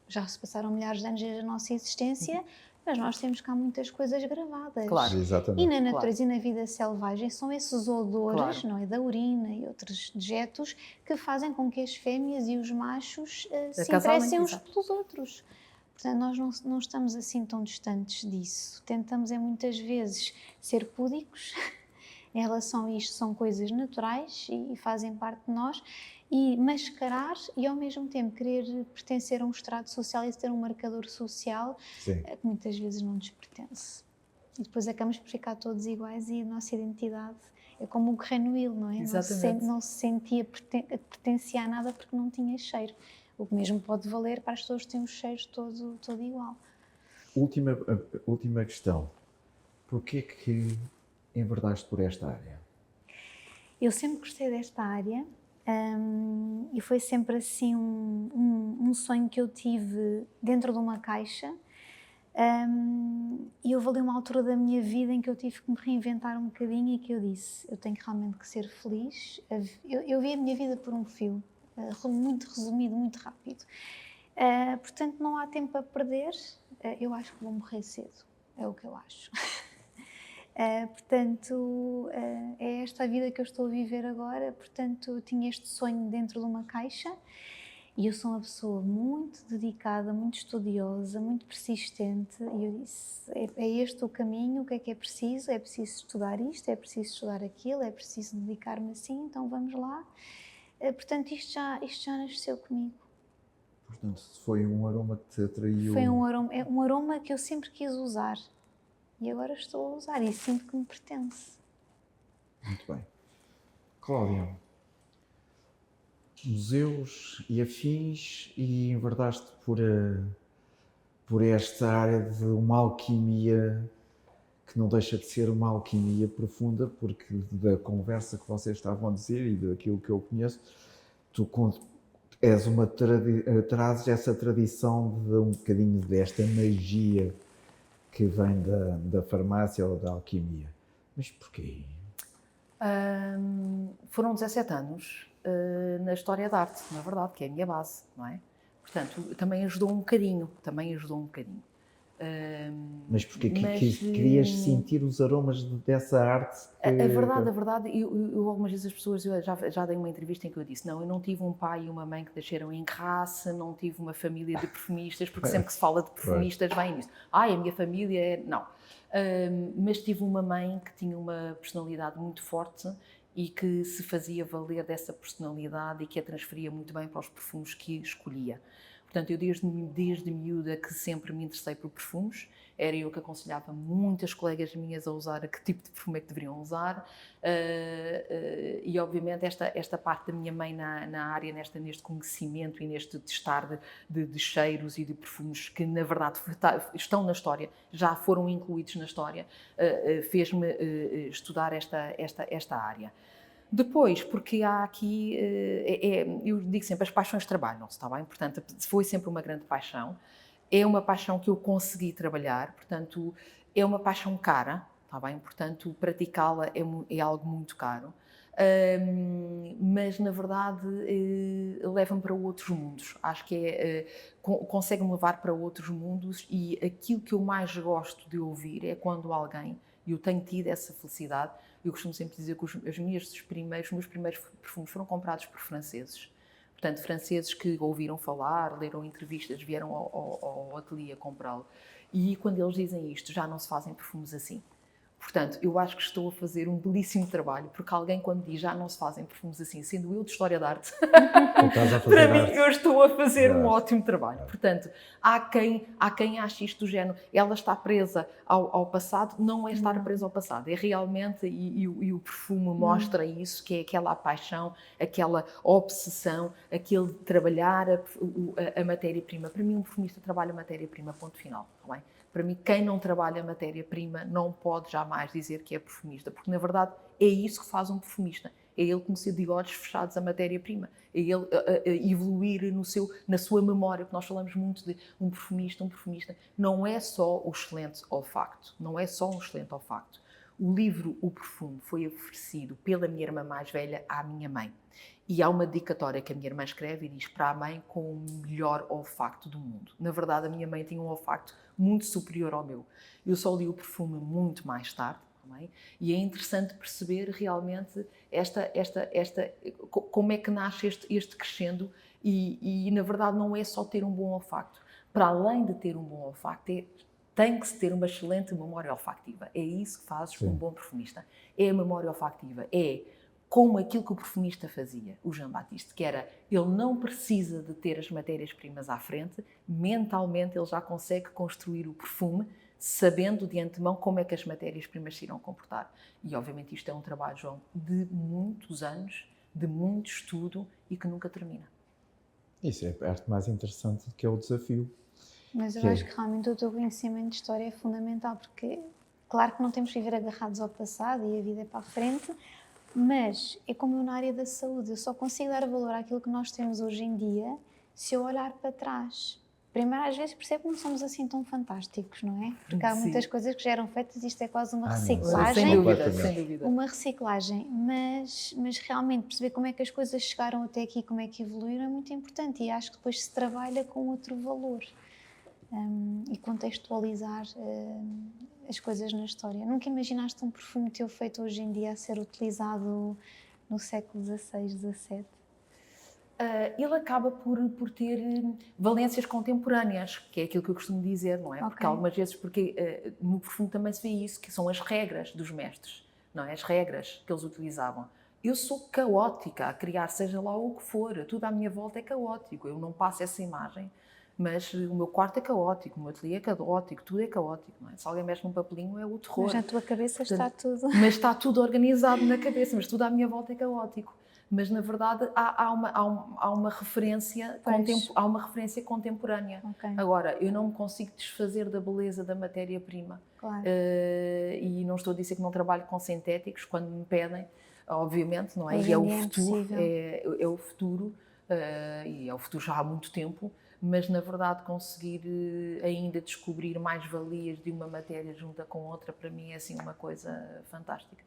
já se passaram milhares de anos desde a nossa existência, mas nós temos cá muitas coisas gravadas. Claro, exatamente. E na natureza e na vida selvagem são esses odores, não é, da urina e outros dejetos que fazem com que as fêmeas e os machos se interessem uns pelos outros. Portanto, nós não estamos assim tão distantes disso. Tentamos muitas vezes ser púdicos em relação a isto, são coisas naturais e fazem parte de nós, e mascarar e ao mesmo tempo querer pertencer a um estrato social e ter um marcador social que muitas vezes não nos pertence. E depois acabamos por ficar todos iguais e a nossa identidade é como o Grenouille, não é? Não se sentia pertencia a nada porque não tinha cheiro. O que mesmo pode valer para as pessoas que têm os cheiros todo igual. Última questão. Porquê que enverdaste por esta área? Eu sempre gostei desta área. E foi sempre assim um sonho que eu tive dentro de uma caixa, e houve ali uma altura da minha vida em que eu tive que me reinventar um bocadinho e que eu disse, eu tenho realmente que ser feliz. Eu vi a minha vida por um fio, muito resumido, muito rápido. Portanto, não há tempo a perder. Eu acho que vou morrer cedo, é o que eu acho. Portanto, é esta a vida que eu estou a viver agora. Portanto, eu tinha este sonho dentro de uma caixa e eu sou uma pessoa muito dedicada, muito estudiosa, muito persistente, e eu disse, é este o caminho, o que é preciso? É preciso estudar isto, é preciso estudar aquilo, é preciso dedicar-me assim, então vamos lá. Portanto, isto já nasceu comigo. Portanto, foi um aroma que te atraiu. Foi um aroma que eu sempre quis usar. E agora estou a usar e sinto que me pertence. Muito bem. Cláudia, museus e afins, e enverdaste por esta área de uma alquimia que não deixa de ser uma alquimia profunda, porque da conversa que vocês estavam a dizer e daquilo que eu conheço, tu és trazes essa tradição de um bocadinho desta magia que vem da farmácia ou da alquimia. Mas porquê? Foram 17 anos na história da arte, na verdade, que é a minha base, não é? Portanto, também ajudou um bocadinho. Mas porque querias sentir os aromas dessa arte? A verdade, eu algumas vezes as pessoas, eu já dei uma entrevista em que eu disse, não, eu não tive um pai e uma mãe que nasceram em raça, não tive uma família de perfumistas, porque sempre que se fala de perfumistas vem isso. A minha família é... Não. Mas tive uma mãe que tinha uma personalidade muito forte e que se fazia valer dessa personalidade e que a transferia muito bem para os perfumes que escolhia. Portanto, eu desde miúda que sempre me interessei por perfumes, era eu que aconselhava muitas colegas minhas a usar que tipo de perfume é que deveriam usar e obviamente esta parte da minha mãe na área, neste conhecimento e neste testar de cheiros e de perfumes que na verdade estão na história, já foram incluídos na história, fez-me estudar esta área. Depois, porque há aqui, eu digo sempre, as paixões trabalham-se, está bem? Portanto, foi sempre uma grande paixão. É uma paixão que eu consegui trabalhar, portanto, é uma paixão cara, está bem? Portanto, praticá-la é algo muito caro. Mas, na verdade, leva-me para outros mundos. Acho que consegue-me levar para outros mundos e aquilo que eu mais gosto de ouvir é quando alguém, e eu tenho tido essa felicidade, eu costumo sempre dizer que os meus primeiros perfumes foram comprados por franceses. Portanto, franceses que ouviram falar, leram entrevistas, vieram ao ateliê comprá-lo. E quando eles dizem isto, já não se fazem perfumes assim. Portanto, eu acho que estou a fazer um belíssimo trabalho, porque alguém quando diz já não se fazem perfumes assim, sendo eu de História da Arte, para mim eu estou a fazer um ótimo trabalho. Portanto, há quem ache isto do género, ela está presa ao passado, não é estar presa ao passado, é realmente, e o perfume mostra isso, que é aquela paixão, aquela obsessão, aquele trabalhar a matéria-prima. Para mim, um perfumista trabalha a matéria-prima, ponto final, está bem? Para mim, quem não trabalha a matéria-prima não pode jamais dizer que é perfumista, porque, na verdade, é isso que faz um perfumista. É ele conhecer de olhos fechados a matéria-prima. É ele evoluir na sua memória, porque nós falamos muito de um perfumista. Não é só o excelente olfacto. Não é só um excelente olfacto. O livro O Perfume foi oferecido pela minha irmã mais velha à minha mãe. E há uma dedicatória que a minha irmã escreve e diz para a mãe com o melhor olfacto do mundo. Na verdade, a minha mãe tinha um olfacto muito superior ao meu. Eu só li o perfume muito mais tarde, também, e é interessante perceber realmente como é que nasce este crescendo e, na verdade, não é só ter um bom olfacto. Para além de ter um bom olfacto, tem que se ter uma excelente memória olfactiva. É isso que faz um bom perfumista. É a memória olfactiva, é como aquilo que o perfumista fazia, o Jean Baptiste, que era, ele não precisa de ter as matérias-primas à frente, mentalmente ele já consegue construir o perfume, sabendo de antemão como é que as matérias-primas se irão comportar. E obviamente isto é um trabalho, João, de muitos anos, de muito estudo e que nunca termina. Isso é a parte mais interessante, que é o desafio. Mas eu acho que realmente o teu conhecimento de história é fundamental, porque claro que não temos que viver agarrados ao passado e a vida é para a frente, mas é como eu na área da saúde, eu só consigo dar valor àquilo que nós temos hoje em dia se eu olhar para trás. primeiro às vezes percebo que não somos assim tão fantásticos, não é? Porque há muitas coisas que já eram feitas, isto é quase uma reciclagem. Sem dúvida, sem dúvida. Uma reciclagem, mas realmente perceber como é que as coisas chegaram até aqui, como é que evoluíram é muito importante, e acho que depois se trabalha com outro valor e contextualizar as coisas na história. Nunca imaginaste um perfume teu feito hoje em dia a ser utilizado no século XVI, XVII? Ele acaba por ter valências contemporâneas, que é aquilo que eu costumo dizer, não é? Ok. Porque algumas vezes, no perfume também se vê isso, que são as regras dos mestres, não é? As regras que eles utilizavam. Eu sou caótica a criar, seja lá o que for, tudo à minha volta é caótico, eu não passo essa imagem, mas o meu quarto é caótico, o meu ateliê é caótico, tudo é caótico, não é? Se alguém mexe num papelinho é o terror. Mas na tua cabeça está tudo... Mas está tudo organizado na cabeça, mas tudo à minha volta é caótico. Mas, na verdade, há uma referência contemporânea. Ok. Agora, eu não me consigo desfazer da beleza da matéria-prima. Claro. E não estou a dizer que não trabalho com sintéticos, quando me pedem, obviamente, não é? Hoje E é em o dia é futuro, impossível. é o futuro, e é o futuro já há muito tempo, mas, na verdade, conseguir ainda descobrir mais valias de uma matéria junta com outra, para mim, é assim uma coisa fantástica.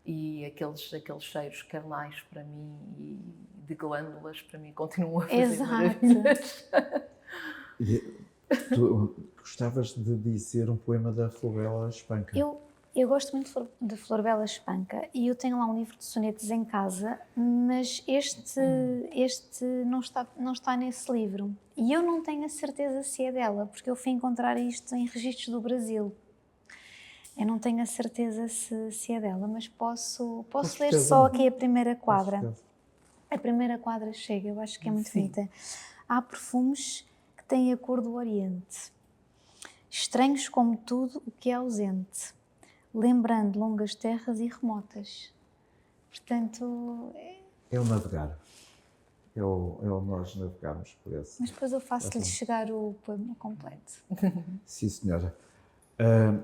E aqueles cheiros carnais, para mim, e de glândulas, para mim, continuam a fazer maravilhas. Tu gostavas de dizer um poema da Florbela Espanca? Eu gosto muito de Florbela Espanca e eu tenho lá um livro de sonetos em casa, mas este não está nesse livro. E eu não tenho a certeza se é dela, porque eu fui encontrar isto em registros do Brasil. Eu não tenho a certeza se é dela, mas posso ler só aqui a primeira quadra. A primeira quadra chega, eu acho que é muito bonita. Há perfumes que têm a cor do Oriente, estranhos como tudo o que é ausente, lembrando longas terras e remotas. Portanto... É o navegar. É o nós navegarmos por esse. Mas depois eu faço-lhe chegar o poema completo. Sim, senhora.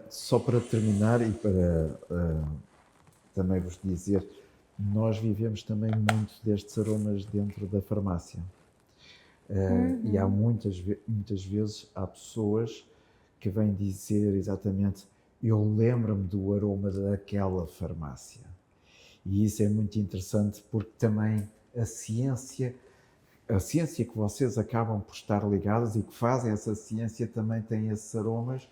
Só para terminar e para também vos dizer, nós vivemos também muito destes aromas dentro da farmácia. E há muitas vezes há pessoas que vêm dizer exatamente: eu lembro-me do aroma daquela farmácia. E isso é muito interessante, porque também a ciência que vocês acabam por estar ligados e que fazem essa ciência também tem esses aromas,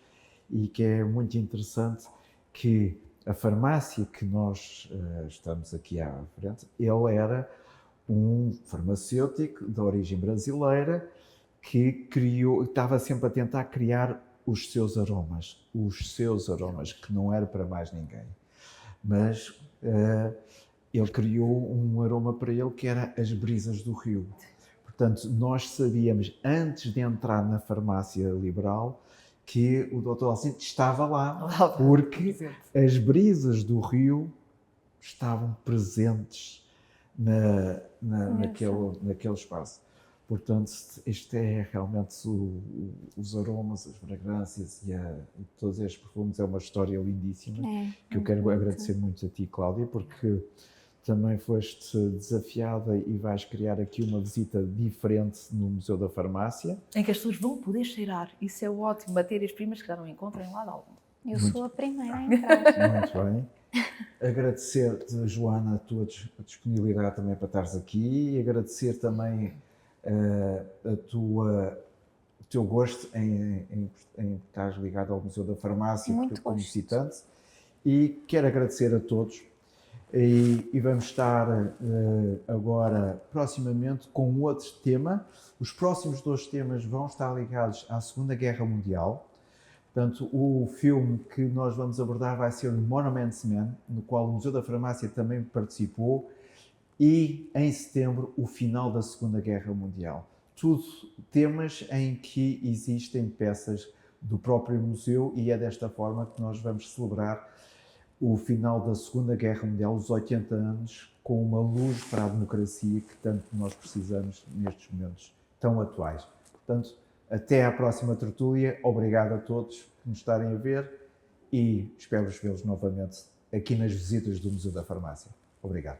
e que é muito interessante que a farmácia que nós estamos aqui à frente, ele era um farmacêutico de origem brasileira que estava sempre a tentar criar os seus aromas, que não era para mais ninguém. Mas ele criou um aroma para ele que era as brisas do rio. Portanto, nós sabíamos, antes de entrar na farmácia liberal, que o Dr. Alcinte estava lá, porque as brisas do rio estavam presentes naquele espaço. Portanto, isto é realmente os aromas, as fragrâncias e todos estes perfumes, é uma história lindíssima, que eu quero agradecer muito a ti, Cláudia, porque também foste desafiada e vais criar aqui uma visita diferente no Museu da Farmácia. Em que as pessoas vão poder cheirar. Isso é ótimo. Matérias-primas que já não encontram em lado algum. Eu sou a primeira a entrar. Muito bem. Agradecer-te, Joana, a tua disponibilidade também para estares aqui, e agradecer também o teu gosto em estares ligado ao Museu da Farmácia como visitante. E quero agradecer a todos. E vamos estar agora, proximamente, com outro tema. Os próximos 2 temas vão estar ligados à Segunda Guerra Mundial. Portanto, o filme que nós vamos abordar vai ser o Monuments Men, no qual o Museu da Farmácia também participou, e, em setembro, o final da Segunda Guerra Mundial. Tudo temas em que existem peças do próprio museu, e é desta forma que nós vamos celebrar o final da Segunda Guerra Mundial, os 80 anos, com uma luz para a democracia que tanto nós precisamos nestes momentos tão atuais. Portanto, até à próxima tertúlia. Obrigado a todos por nos estarem a ver e espero vê-los novamente aqui nas visitas do Museu da Farmácia. Obrigado.